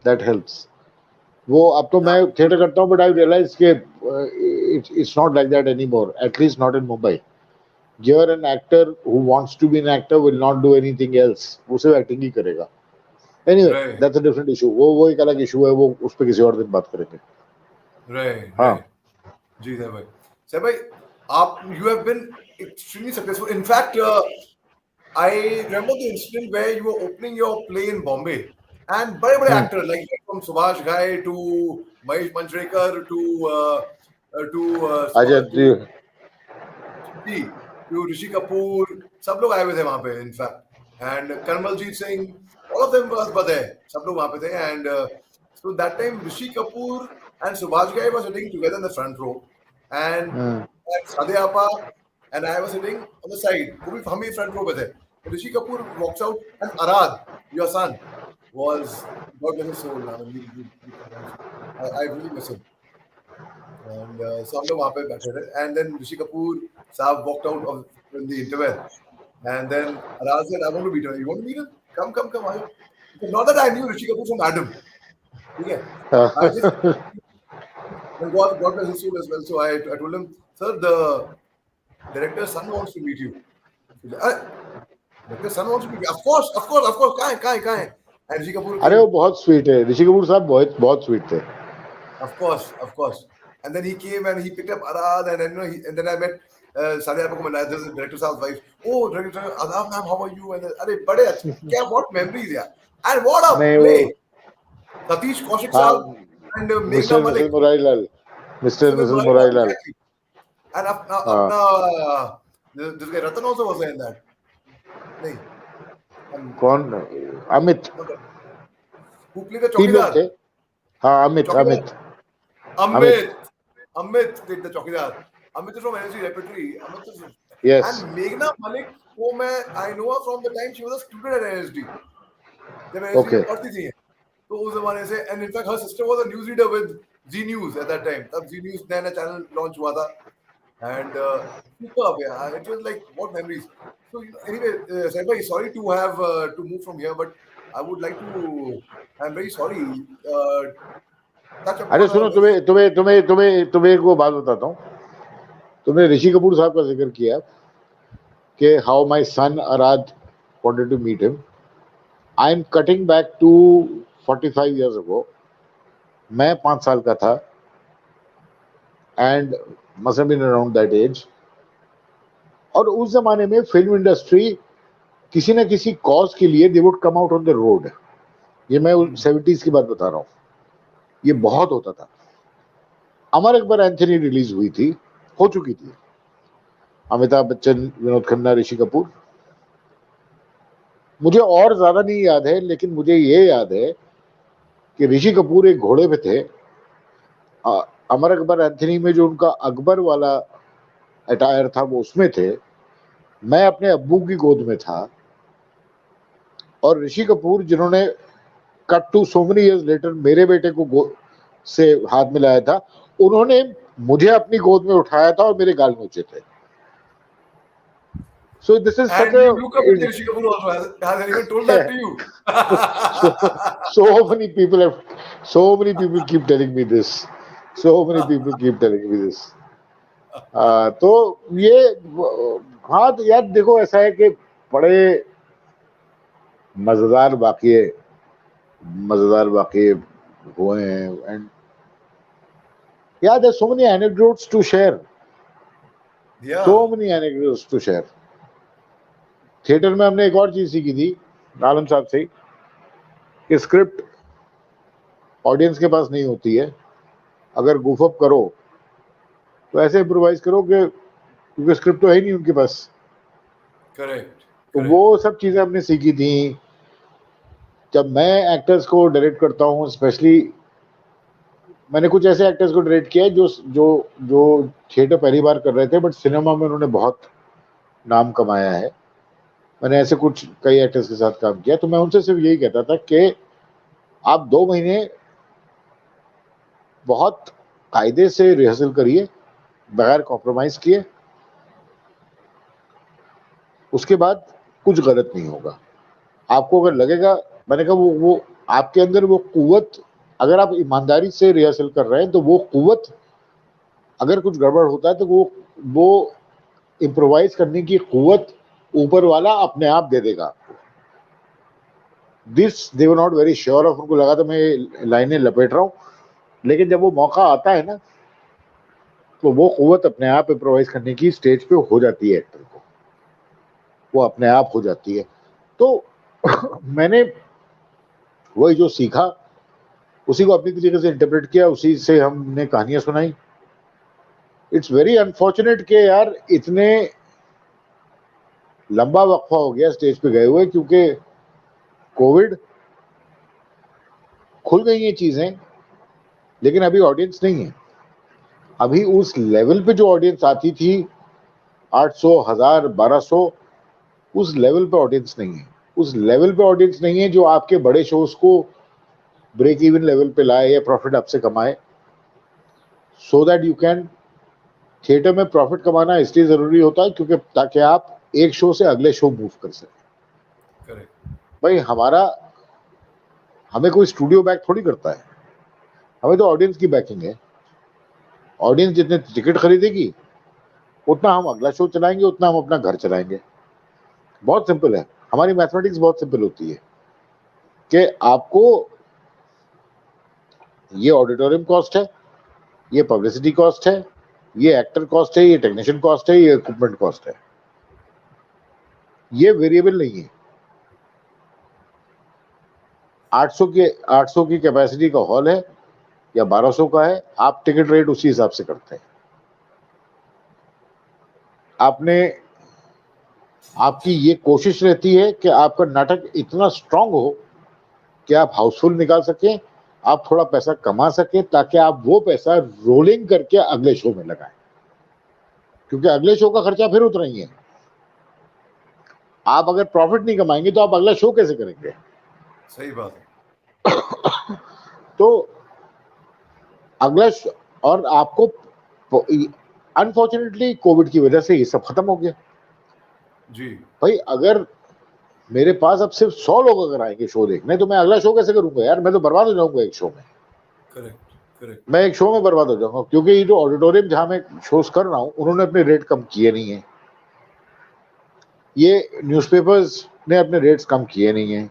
that helps. वो अब तो मैं थिएटर करता हूँ, बट आई रियलाइज के it's not like that any more, at least not in Mumbai. Here an actor who wants to be an actor will not do anything else, वो सिर्फ acting ही करेगा. Anyway, right, that's a different issue. वो एक अलग issue है, वो उस पर किसी और दिन बात करेंगे. right, हाँ. right. जी सर भाई. सर भाई, आप you have been extremely successful. In fact, I remember the incident where you were opening your play in Bombay, and bade actors like from Subhash Ghai to Mahesh Manjrekar Ajay to ji. Ji, to Rishi Kapoor, सब लोग आए हुए थे वहाँ पे in fact, and Karmaljeet Singh, all of them were there, सब लोग वहाँ पे थे, and so that time Rishi Kapoor and Subhash Ghai was sitting together in the front row, and Sade Appa and I was sitting on the side, वो भी हम ही front row पे थे. Rishi Kapoor walks out, and Arad, your son, was, God bless his soul. I mean, I really miss him. And so हम लोग वहाँ पे बैठे थे, and then Rishi Kapoor साहब walked out of in the interval, and then Araz said, I want to meet him. You want to meet him? Come, आयो. Not that I knew Rishi Kapoor from Adam. ठीक है? I just, and God bless his soul as well. So I told him, sir, the director's son wants to meet you. Director's son wants to meet you. Of course. कहाँ है? And Rishi Kapoor अरे came. वो बहुत sweet है, ऋषि कपूर साहब बहुत बहुत sweet थे. Of course. And then he came and he picked up Arad, and then and then I met Sadia Pakuman, this is the director sahib's wife. Oh, director Adab ma'am, how are you? And then, अरे बड़े अच्छे, क्या what memories यार. And what a नहीं वो, play. Satish Kaushik हाँ, sahab and mister Meghna Malik, Mrs Murarilal, mister Mr. Mrs Murali, Murarilal. exactly. And हाँ. this guy Ratan also was there in that. नहीं, कौन? अमित. who played the तीन लोग थे. चौकीदार? हाँ, Amit Chowkidar. Amit. Amit played the चौकीदार. Amit is from NSG Repertory. Amit is, Yes. and Meghna Malik, को मैं I know her from the time she was a student at NSD. जब NSD Okay. में पढ़ती थी, तो उस जमाने से, and in fact her sister was a newsreader with Z News at that time. तब Z News नया channel launch हुआ था, and superb, yeah. It was like what memories. So anyway, Saif bhai, sorry to have to move from here, but I would like to. I'm very sorry. touch अरे upon सुनो, all this. तुम्हें एक वो बात बताता हूँ. तुमने ऋषि कपूर साहब का जिक्र किया कि how my son Aradh wanted to meet him. I am cutting back to 45 years ago. मैं 5 साल का था and must have been around that age. और उस जमाने में फिल्म इंडस्ट्री किसी न किसी कॉज के लिए they would come out on the road. ये मैं 70s की बात बता रहा हूँ. ये बहुत होता था. अमर अकबर एंथनी रिलीज हुई थी, हो चुकी थी. अमिताभ बच्चन, विनोद खन्ना, ऋषि कपूर. मुझे और ज्यादा नहीं याद है, लेकिन मुझे ये याद है कि ऋषि कपूर एक घोड़े पे थे. अमर अकबर एंथनी में जो उनका अकबर वाला अटायर था वो उसमें थे. मैं अपने अब्बू की गोद में था. और ऋषि कपूर जिन्होंने cut to so many years later मेरे बेटे को से हाथ मिलाया था, उन्होंने मुझे अपनी गोद में उठाया था और मेरे गाल नोचे थे. So this is such And a you look up at Rishi Kapoor also. Has anyone told that to you? so many people keep telling me this. So many people keep telling me this. तो ये हाँ, तो यार देखो, ऐसा है कि बड़े मजेदार वाकये हुए हैं. And yeah, there's so many anecdotes to share. Yeah. So many anecdotes to share. Theatre में हमने एक और चीज सीखी थी आलम साहब से कि स्क्रिप्ट ऑडियंस के पास नहीं होती है. अगर गुफ अप करो तो ऐसे इम्प्रोवाइज करो कि क्योंकि स्क्रिप्ट तो है ही नहीं उनके पास. करेक्ट. तो वो सब चीजें हमने सीखी थी. जब मैं एक्टर्स को डायरेक्ट करता हूँ, स्पेशली मैंने कुछ ऐसे एक्टर्स को डायरेक्ट किया है जो जो जो थिएटर पहली बार कर रहे थे, बट सिनेमा में उन्होंने बहुत नाम कमाया है. मैंने ऐसे कुछ कई एक्टर्स के साथ काम किया. तो मैं उनसे सिर्फ यही कहता था कि आप 2 महीने बहुत कायदे से रिहर्सल करिए, बगैर कॉम्प्रोमाइज किए. उसके बाद कुछ गलत नहीं होगा. आपको अगर लगेगा, मैंने कहा वो आपके अंदर वो कुव्वत, अगर आप ईमानदारी से रिहर्सल कर रहे हैं तो वो कुव्वत, अगर कुछ गड़बड़ होता है तो वो इम्प्रोवाइज करने की कुव्वत ऊपर वाला अपने आप दे देगा. This they were not very sure of. उनको लगा था मैं लाइनें लपेट रहा हूँ, लेकिन जब वो मौका आता है ना, तो वो कुव्वत अपने आप इम्प्रोवाइज करने की स्टेज पे हो जाती है एक्टर को. वो अपने आप हो जाती है. तो मैंने वही जो सीखा उसी को अपनी तरीके से इंटरप्रेट किया, उसी से हमने कहानियां सुनाई. इट्स वेरी अनफॉर्चुनेट कि यार इतने लंबा वक्फा हो गया स्टेज पे गए हुए, क्योंकि कोविड, खुल गई ये चीजें, लेकिन अभी ऑडियंस नहीं है. अभी उस लेवल पे जो ऑडियंस आती थी 800, 1000, 1200, उस लेवल पे ऑडियंस नहीं है. उस लेवल पे ऑडियंस नहीं है जो आपके बड़े शोज को ब्रेक इवन लेवल पे लाए या प्रॉफिट आपसे कमाए. So that you can, theatre में प्रॉफिट कमाना इसलिए जरूरी होता है क्योंकि ताकि आप एक शो से अगले शो मूव कर सकें. करेक्ट. भाई हमें कोई स्टूडियो बैक थोड़ी करता है, हमें तो ऑडियंस की बैकिंग है. ऑडियंस जितने टिकट खरीदेगी उतना हम अगला शो चलाएंगे, उतना हम अपना घर चलाएंगे. बहुत सिंपल है. हमारी मैथमेटिक्स बहुत सिंपल होती है कि आपको ये ऑडिटोरियम कॉस्ट है, ये पब्लिसिटी कॉस्ट है, ये एक्टर कॉस्ट है, ये टेक्नीशियन कॉस्ट है, ये इक्विपमेंट कॉस्ट है. ये वेरिएबल नहीं है. 800 की कैपेसिटी का हॉल है या 1200 का है, आप टिकट रेट उसी हिसाब से करते हैं. आपकी ये कोशिश रहती है कि आपका नाटक इतना स्ट्रांग हो कि आप हाउसफुल निकाल सकें, आप थोड़ा पैसा कमा सकें, ताकि आप वो पैसा रोलिंग करके अगले शो में लगाएं, क्योंकि अगले शो का खर्चा फिर उतना ही है. आप अगर प्रॉफिट नहीं कमाएंगे तो आप अगला शो कैसे करेंगे? सही बात है. तो अगला और आपको अनफॉर्चुनेटली कोविड की वजह से ये सब खत्म हो गया जी. भाई. अगर मेरे पास अब सिर्फ 100 लोग अगर आएंगे शो देखने, तो मैं अगला शो कैसे करूंगा यार? मैं तो बर्बाद हो जाऊंगा एक शो में. करेक्ट. करेक्ट मैं एक शो में बर्बाद हो जाऊंगा, क्योंकि ये जो ऑडिटोरियम जहां मैं शोज कर रहा हूँ उन्होंने अपने रेट कम किए नहीं है, ये न्यूज़पेपर्स ने अपने रेट्स कम किए नहीं है,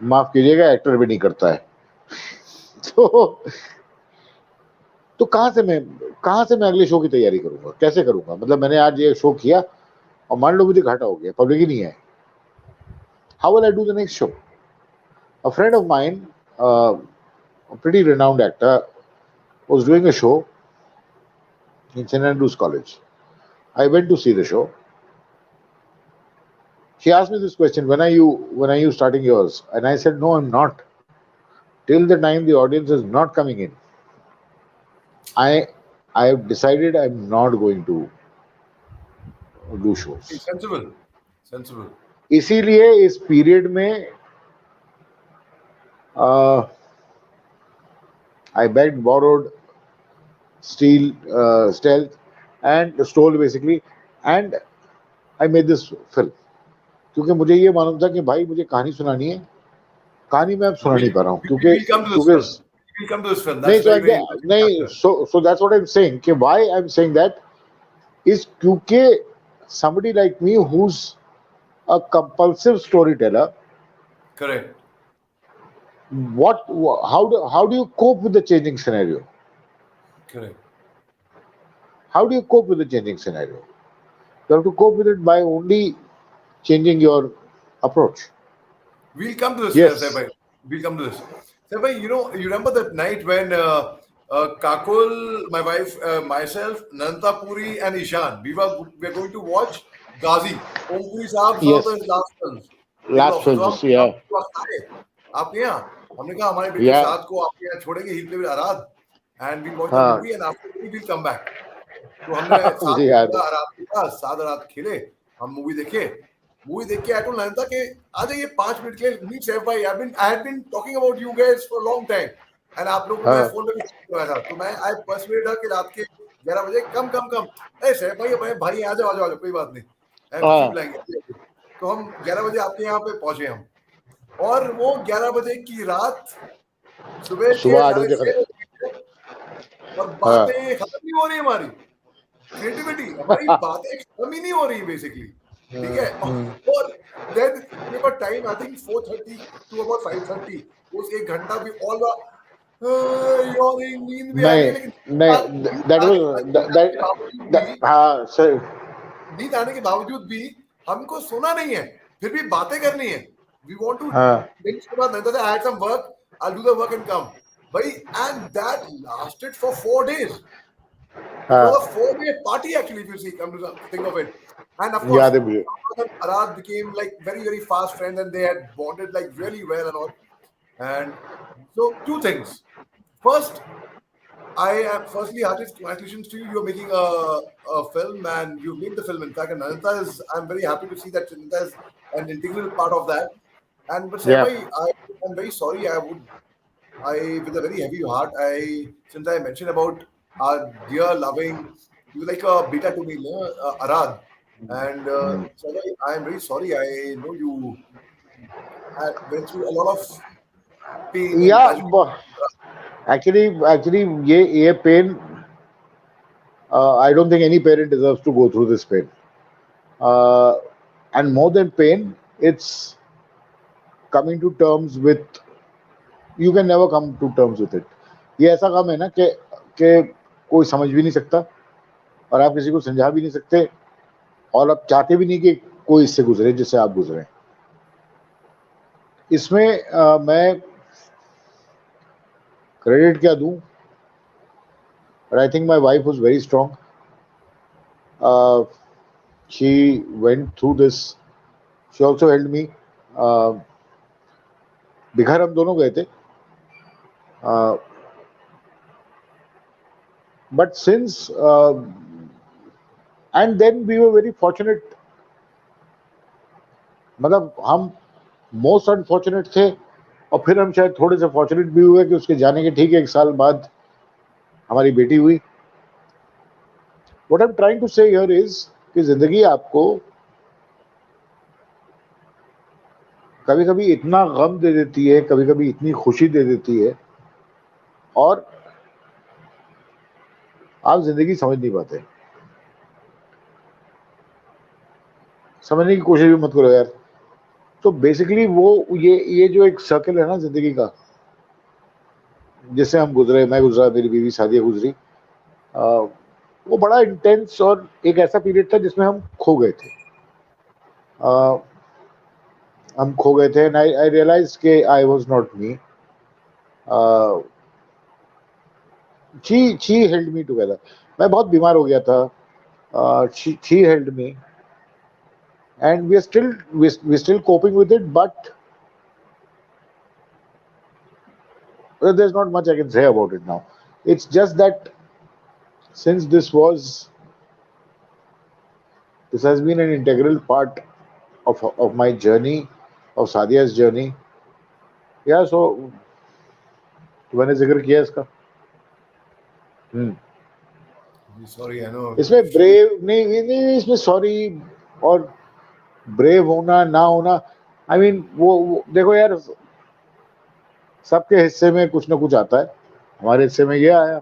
माफ कीजिएगा एक्टर भी नहीं करता है। तो तो कहां से मैं अगले शो की तैयारी करूंगा, कैसे करूंगा? मतलब मैंने आज ये शो किया और मान लो मुझे घाटा हो गया, पब्लिक ही नहीं है, how will I do the next show? A friend of mine, a pretty renowned actor, was doing a show in St Andrews College. I went to see the show. She asked me this question: when are you starting yours? And I said, no, I'm not. Till the time the audience is not coming in, I I have decided I'm not going to do shows. Sensible sensible इसीलिए इस period में I begged, borrowed, stealth, and stole basically, and I made this film. क्योंकि मुझे ये मालूम था कि भाई मुझे कहानी सुनानी है, कहानी मैं अब सुना नहीं पा रहा हूँ, क्योंकि we'll come to this क्योंकि film. We'll come to this film. नहीं That's very very interesting नहीं, chapter. so that's what I'm saying कि why I'm saying that is क्योंकि somebody like me who's a compulsive storyteller, Correct. what how do you cope with the changing scenario? Correct. How do you cope with the changing scenario? You have to cope with it by only changing your approach. We'll come to this, Yes. Saif. We'll come to this. Saif, you remember that night when Kakul, my wife, myself, Nanta Puri, and Ishan, we were going to watch Ghazi, Om Puri Saab, one of Yes. the last films. Last तो हम films, yeah. आए आपके यहाँ, हमने कहा हमारे बेटे Yeah. साथ को आपके यहाँ छोड़ेंगे, he played Arad, and we watched the हाँ. movie, and after the movie we'll come back. तो हमने साथ मुझे में याद पूरा है. रात के पास सात रात खेले, हम मूवी देखे, मूवी देख के आई टोल्ड नयनता के आ जाइए 5 मिनट के लिए, मीट सैफ भाई, I had been talking about you guys for long time, and आप लोगों को मैं हाँ. फोन पे भी करवाया था, तो मैं आई पर्सुएड हर कि रात के 11 बजे कम कम कम, अरे सैफ भाई भाई भाई आ जाओ आ जाओ, कोई बात नहीं, कुछ भी हाँ. बुलाएंगे। तो हम 11 बजे आपके यहाँ पे पहुंचे हम, और वो 11 बजे की रात सुबह के सुबह 8 बजे 6:30 खड़े. बजे, और हाँ. बातें खत्म नहीं हो रही हमारी, क्रिएटिविटी हमारी बातें खत्म ही नहीं हो रही बेसिकली, ठीक है। और then give a time, I think 4:30 to about 5:30, उस 1 घंटा भी ऑल यॉर्निंग, नींद भी आ रही है, लेकिन नहीं, that was के बावजूद that भी, हाँ सर. नींद आने के बावजूद भी हमको सोना नहीं है, फिर भी बातें करनी है, वी वांट टू, हाँ. उसके बाद नहीं था, I had some work, I will do the work and come भाई, and that lasted for 4 days. It was a 4-day party actually, if you see, come to think of it. And of course, याद है मुझे. Hasan and Arad became like very, very fast friends, and they had bonded like really well and all. And so, two things. First, I am firstly heartiest congratulations to you. You're making a film, and you've made the film. In fact, and Ananta is, I'm very happy to see that Ananta is an integral part of that. And but Yeah. Saifai, I'm very sorry. With a very heavy heart, since I mentioned about our dear loving, you like a beta to me, no? Arad, and so I am very sorry. I know you had went through a lot of pain and Yeah, tragedy. actually ये pain, I don't think any parent deserves to go through this pain. And more than pain, it's coming to terms with, you can never come to terms with it. ये ऐसा काम है ना कि कोई समझ भी नहीं सकता, और आप किसी को समझा भी नहीं सकते, और आप चाहते भी नहीं कि कोई इससे गुजरे जिससे आप गुजरे. इसमें मैं क्रेडिट क्या दूं, but I think my wife was very strong. She went through this. She also helped me. बिघर हम दोनों गए थे. But since and then we were very fortunate. मतलब हम मोस्ट अनफॉर्चुनेट थे, और फिर हम शायद थोड़े से फॉर्चुनेट भी हुए कि उसके जाने के ठीक 1 साल बाद हमारी बेटी हुई. What I am trying to say here is कि जिंदगी आपको कभी कभी इतना गम दे देती है, कभी कभी इतनी खुशी दे देती है और आप जिंदगी समझ नहीं पाते, समझने की कोशिश भी मत करो यार। तो बेसिकली वो ये जो एक सर्कल है ना जिंदगी का, जिससे हम गुजरे, मैं गुजरा, मेरी बीवी सादिया गुजरी, आ, वो बड़ा इंटेंस और एक ऐसा पीरियड था जिसमें हम खो गए थे। आ, हम खो गए थे एंड आई रियलाइज के आई was not me. She held me together. मैं बहुत बीमार हो गया था, she held me and we're still coping with it, but there's not much I can say about it now. It's just that since this has been an integral part of my journey, of Sadia's journey. Yeah, so तो मैंने जिक्र किया इसका। Sorry, I know इसमें brave नहीं, इसमें sorry और brave होना ना होना, आई मीन वो देखो यार, सबके हिस्से में कुछ ना कुछ आता है, हमारे हिस्से में ये आया,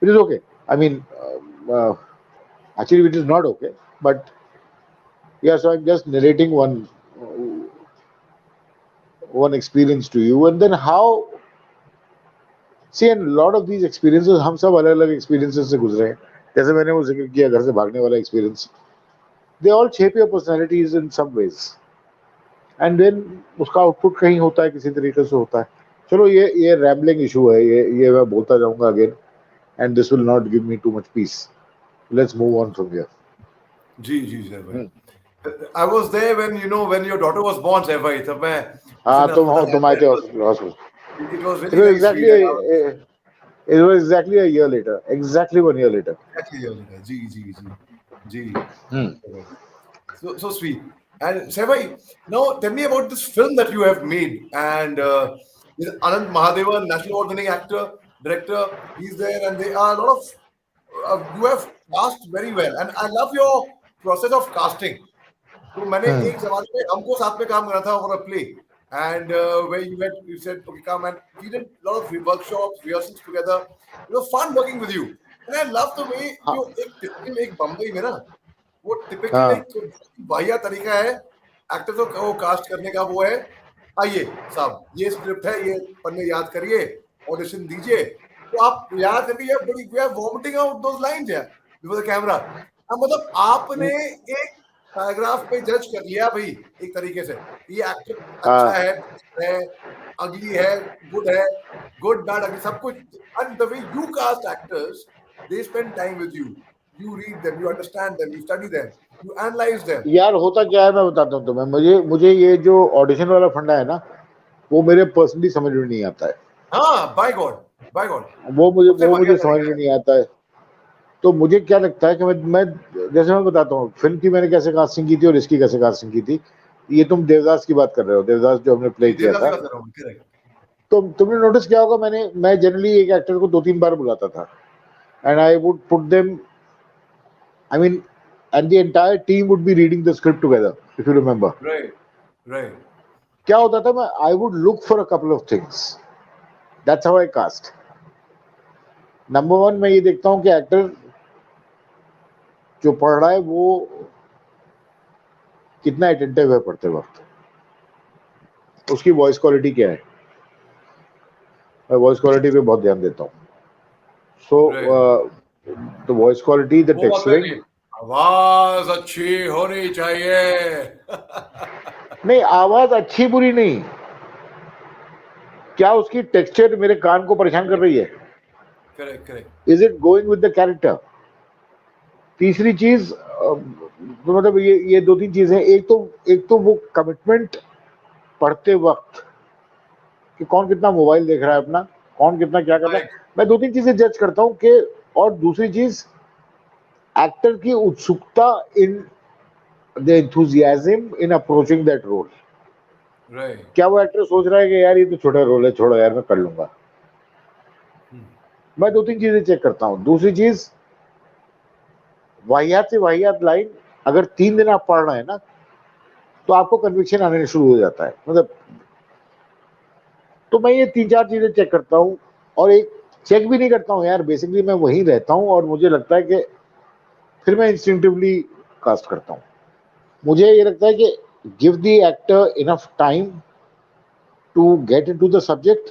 it is okay. I mean actually it is not okay, but yeah, so I'm just narrating one experience to you, and then how, see, and a lot of these experiences, हम सब अलग अलग experiences से गुजरे हैं। जैसे मैंने वो जिक्र किया घर से भागने वाला experience, they all shape your personalities in some ways, and then उसका आउटपुट कहीं होता है, किसी तरीके से होता है। चलो ये रैम्बलिंग इशू है, ये मैं बोलता जाऊंगा again, and this will not give me too much peace. Let's move on from here. जी जी सर भाई, I was there when your daughter was born sir भाई, तब मैं उस हाँ, दिन अस्पताल तुम आए थे hospital. It was It really was very exactly sweet and I it was exactly a year later, exactly 1 year later. Exactly जी जी जी जी Hmm. so sweet. And Sevai, now tell me about this film that you have made. And with Anand Mahadevan, national award-winning actor, director, he's there, and there are a lot of you have cast very well, and I love your process of casting. तो मैंने Hmm. एक जमाने में हमको साथ में काम करा था for a play, and where you said okay come, and we did a lot of workshops, rehearsals together. It was fun working with you, and I love the way हाँ, जो एक typical एक बम्बई में ना, वो टिपिकल हाँ, एक बढ़िया तरीका है एक्टर को कास्ट करने का, वो है आइए साहब ये स्क्रिप्ट है, ये पन्ने याद करिए, ऑडिशन दीजिए, तो आप याद करके ये बड़ी we are vomiting out those lines यार बिफोर द कैमरा। अब मतलब आपने एक पैराग्राफ पे जज कर लिया भाई एक तरीके से, ये एक्टर अच्छा हाँ, है अगली है, गुड है, गुड बैड अगली सब कुछ, and the way you cast actors, they spend time with you, you read them, you understand them, you study them, you analyze them. यार होता क्या है मैं बताता हूँ तुम्हें, मुझे ये जो ऑडिशन वाला फंडा है ना, वो मेरे पर्सनली समझ में नहीं आता है। हाँ, by God, by God, सबसे वो बढ़िया मुझे समझ तरीका में है। नहीं आता है। तो मुझे क्या लगता है कि मैं जैसे मैं बताता हूँ फिल्म की मैंने कैसे कास्टिंग की थी और इसकी कैसे कास्टिंग की थी। ये तुम देवदास की बात कर रहे हो, देवदास जो हमने प्ले जी, किया देवदास की था। बात कर रहा हूँ, करेक्ट। तो तुमने नोटिस किया होगा, मैं जनरली एक एक्टर को 2-3 बार बुलाता था, and I would put them, I mean, and the entire team would be reading the script together, if you remember. Right, right, क्या होता था, मैं I would look for a couple of things, that's how I cast. Number one, मैं ये देखता हूँ कि actor जो पढ़ रहा है वो कितना अटेंटिव है पढ़ते वक्त, उसकी वॉइस क्वालिटी क्या है। मैं वॉइस क्वालिटी पे बहुत ध्यान देता हूँ। So right. The voice quality, the वो बात टेक्सचरिंग। करेंगे, आवाज अच्छी होनी चाहिए। नहीं, आवाज अच्छी बुरी नहीं, क्या उसकी टेक्सचर मेरे कान को परेशान कर रही है, correct, correct, is it going with the character. तीसरी चीज, तो मतलब ये 2-3 चीजें, एक तो वो कमिटमेंट पढ़ते वक्त कि कौन कितना मोबाइल देख रहा है अपना, कौन कितना क्या कर रहा है, राइट, मैं 2-3 चीजें जज करता हूँ कि, और दूसरी चीज एक्टर की उत्सुकता in the enthusiasm in approaching that role. Right. क्या वो एक्टर सोच रहा है कि यार ये तो छोटा रोल है, छोड़ो यार मैं कर लूंगा। मैं 2-3 चीजें चेक करता हूँ। दूसरी चीज, वाहियात से वाहियात लाइन अगर 3 दिन आप पढ़ रहे हैं ना, तो आपको कन्विक्शन आने शुरू हो जाता है, मतलब। तो मैं ये 3-4 चीजें चेक करता हूँ। और एक चेक भी नहीं करता हूँ यार, बेसिकली मैं वहीं रहता हूँ और मुझे लगता है कि फिर मैं इंस्टिंक्टिवली कास्ट करता हूँ। मुझे ये लगता है कि give the actor enough time to get into the subject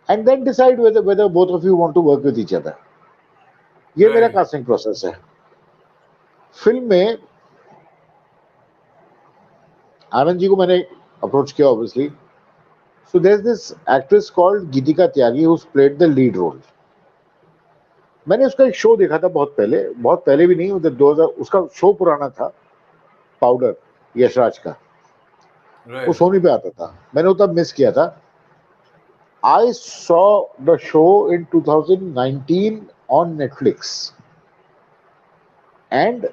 and then decide whether both of you want to work with each other. ये मेरा राइट कास्टिंग प्रोसेस है। फिल्म में आनंद जी को मैंने अप्रोच किया obviously. So there is this actress called Geetika Tyagi who played the lead role. मैंने उसका एक शो देखा था बहुत पहले भी नहीं, उधर 2000, उसका शो पुराना था, पाउडर, यशराज का, वो राइट सोनी पे आता था, मैंने वो तब मिस किया था। I saw the show in 2019 on Netflix and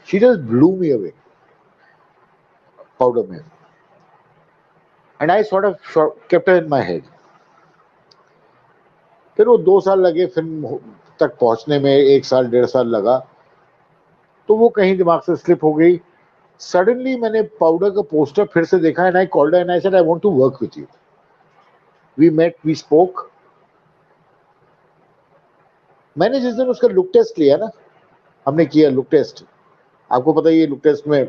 she just blew me away, powder में, and I sort of kept her in my head। फिर वो 2 साल लगे फिल्म तक पहुंचने में, 1 साल 1.5 साल लगा, तो वो कहीं दिमाग से स्लिप हो गई। सडनली मैंने पाउडर का पोस्टर फिर से देखा and I called and I said I want to work with you. We met, we spoke. मैंने जिस दिन उसका लुक टेस्ट लिया ना, हमने किया लुक टेस्ट, आपको पता ही है लुक टेस्ट में,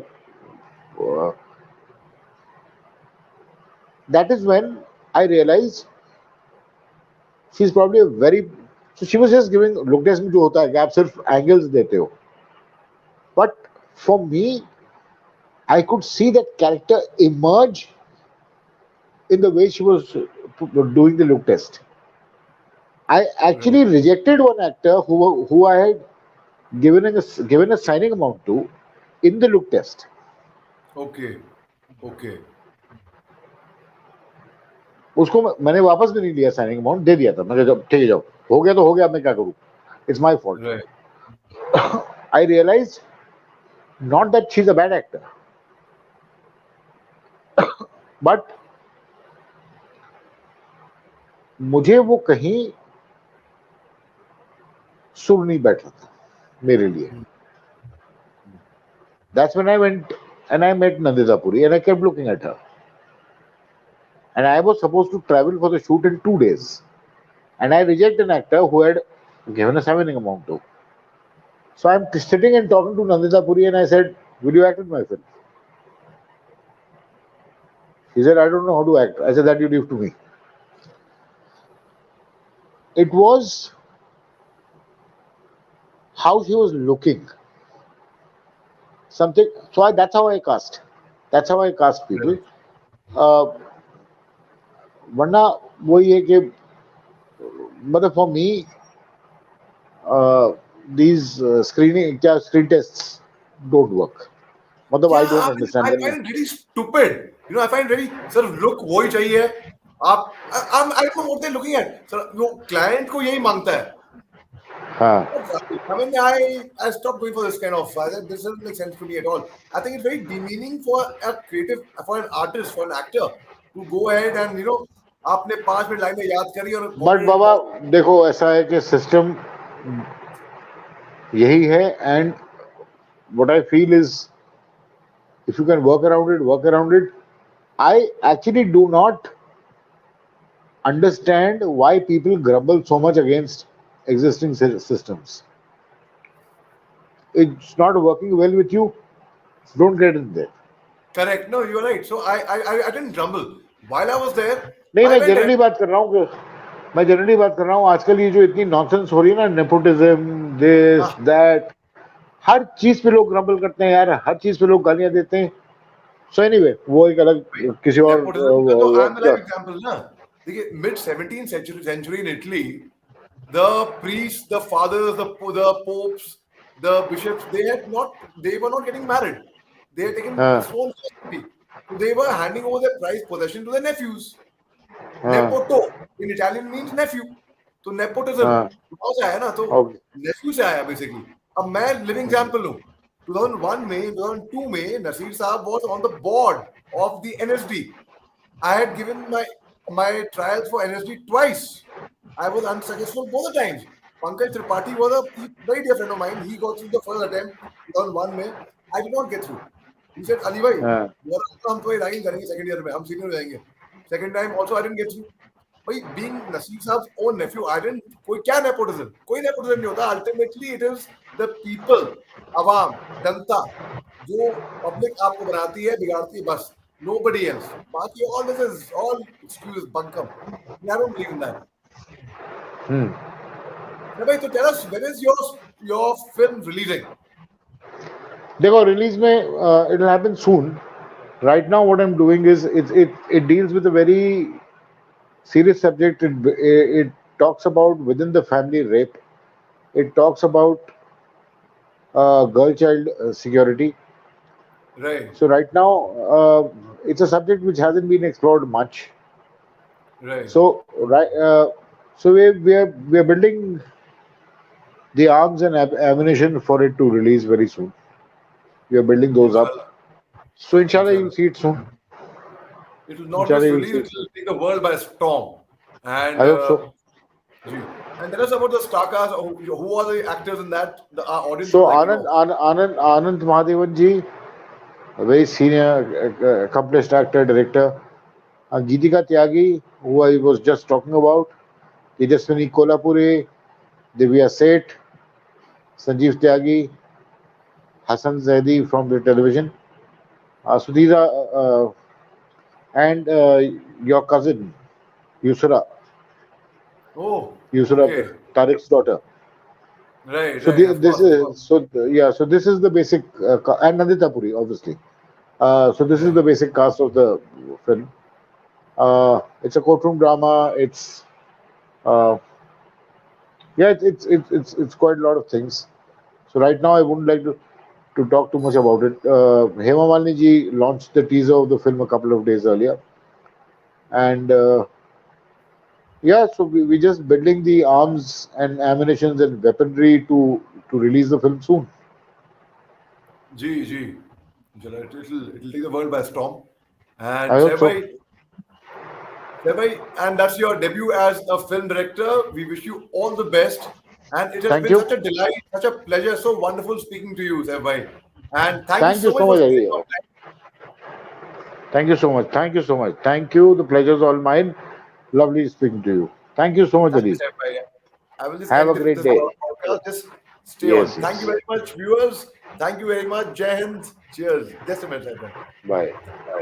that is when I realize she is probably very, so she was just giving look test में जो होता है कि आप सिर्फ एंगल्स देते हो, but for me I could see that character emerge in the way she was doing the look test. I right actually rejected one actor who I had given a signing amount to in the look test. Okay okay उसको मैंने वापस भी नहीं लिया, signing amount दे दिया था, मैंने जब ठीक है जाओ, हो गया तो हो गया, मैं क्या करूँ, it's my fault. Right I realize not that she is a bad actor, but मुझे वो कहीं सुर नहीं बैठ रहा था मेरे लिए। That's when I went and I met Nandita Puri and I kept looking at her. And I was supposed to travel for the shoot in 2 days. And I reject an actor who had given a signing amount to. So I'm sitting and talking to Nandita Puri and I said, will you act in my film? She said, I don't know how to act. I said, that you leave to me. It was how she was looking. Something. So that's how I cast. That's how I cast people. Uh, वरना वही है कि मतलब for me these screen tests don't work. मतलब I Yeah, don't I mean, understand I them. find it very stupid. You know, I find very sir look वही चाहिए आप I don't know what they're looking at. Sir वो client को यही मांगता है. हाँ, I mean, I stopped going for this kind of. This doesn't make sense to me at all. I think it's very demeaning for a creative, for an artist, for an actor to go ahead and आपने 5 minute लाइनें याद करी और but copyright बाबा देखो ऐसा है कि system यही है, and what I feel is if you can work around it, work around it. I actually do not understand why people grumble so much against existing systems. It's not working well with you, don't get in there. correct. No, you're right. So I didn't grumble while I was there. नहीं, I मैं went ahead. Generally बात कर रहा हूँ, मैं generally बात कर रहा हूँ, आजकल ये जो इतनी नॉनसेंस हो रही है ना, नेपोटिज्म, दिस Ah, दैट, हर चीज पे लोग ग्रम्बल करते हैं यार, हर चीज पे लोग गालियां देते हैं। सो एनीवे वो एक अलग किसी और nepotism का तो I'm a वक्त का। live example ना. देखिए mid 17th century in Italy, the priests, the fathers, the popes, the bishops, they were not getting married. They had taken हाँ, sworn custody. So they were handing over their prized possession to their nephews. हाँ, Nepoto in Italian means nephew. तो nepotism हाँ, वहां से आया ना, तो okay, nephew से आया बेसिकली। अब मैं लिविंग एग्जांपल हूँ। 2001 में 2002 में नसीर साहब was on the board of the NSD. I had given my trials for NSD twice. I was unsuccessful both the times. Pankaj Tripathi was a very dear friend of mine. He got through the first attempt 2001 में. I did not get through. He said, Ali bhai, हाँ, हम तो ragging करेंगे second year में, हम senior हो जाएंगे. Second time also I didn't get through. भाई being Naseem साहब's own nephew, I didn't कोई क्या nepotism, कोई nepotism नहीं होता. Ultimately it is the people, आवाम, जनता जो पब्लिक आपको बनाती है, बिगाड़ती है, बस. Nobody else. बाकी all this is all excuses, bunkum. I don't believe in that. Hmm. So भाई, तो tell us, when is your film releasing? देखो रिलीज में it will happen soon. Right now, what I'm doing is it deals with a very serious subject. It talks about within the family rape. It talks about girl child security. Right, So right now, it's a subject which hasn't been explored much. right. So we are building the arms and ammunition for it to release very soon. We are building those up. Inshallah, So inshallah, inshallah. you'll see it soon. It will not Inshallah, just you'll release; see it it soon. will take the world by storm. I And hope so. Ji. And tell us about the star cast. Who are the actors in that? Our audience would So like to know. Anand Mahadevan ji, a very senior, accomplished actor, director. Geetika Tyagi, who I was just talking about. Tejaswini Kolhapure, Divya Seth, Sanjeev Tyagi, Hasan Zaidi from the television. So these are, and your cousin, Yusra, Oh, Yusra, okay. Tariq's daughter. Right, So right. Of this course, of course. is yeah. So this is the basic, and Nandita Puri, obviously. So this is Right. the basic cast of the film. It's a courtroom drama. It's uh, yeah, it's quite a lot of things. So right now, I wouldn't like to talk too much about it. Hema Malini ji launched the teaser of the film a couple of days earlier, and yeah, so we just building the arms and ammunitions and weaponry to release the film soon. Ji, ji. Inshallah, it'll take the world by storm. And I hope so. Saif, and that's your debut as a film director. We wish you all the best. And it has Thank been you. such a delight, such a pleasure, so wonderful speaking to you, Saif. And thank you Thank you so much so for much, sparing Ari. your time. Thank you so much. Thank you so much. Thank you. The pleasure's all mine. Lovely speaking to you. Thank you so much, Thank you, Ali. Saif. I will just Have end a this, great this day. podcast. Just stay Yes, on. Thank you yes. very much, viewers. Thank you very much. Jai Hind. Cheers. Just a minute, Saif. Bye. Bye.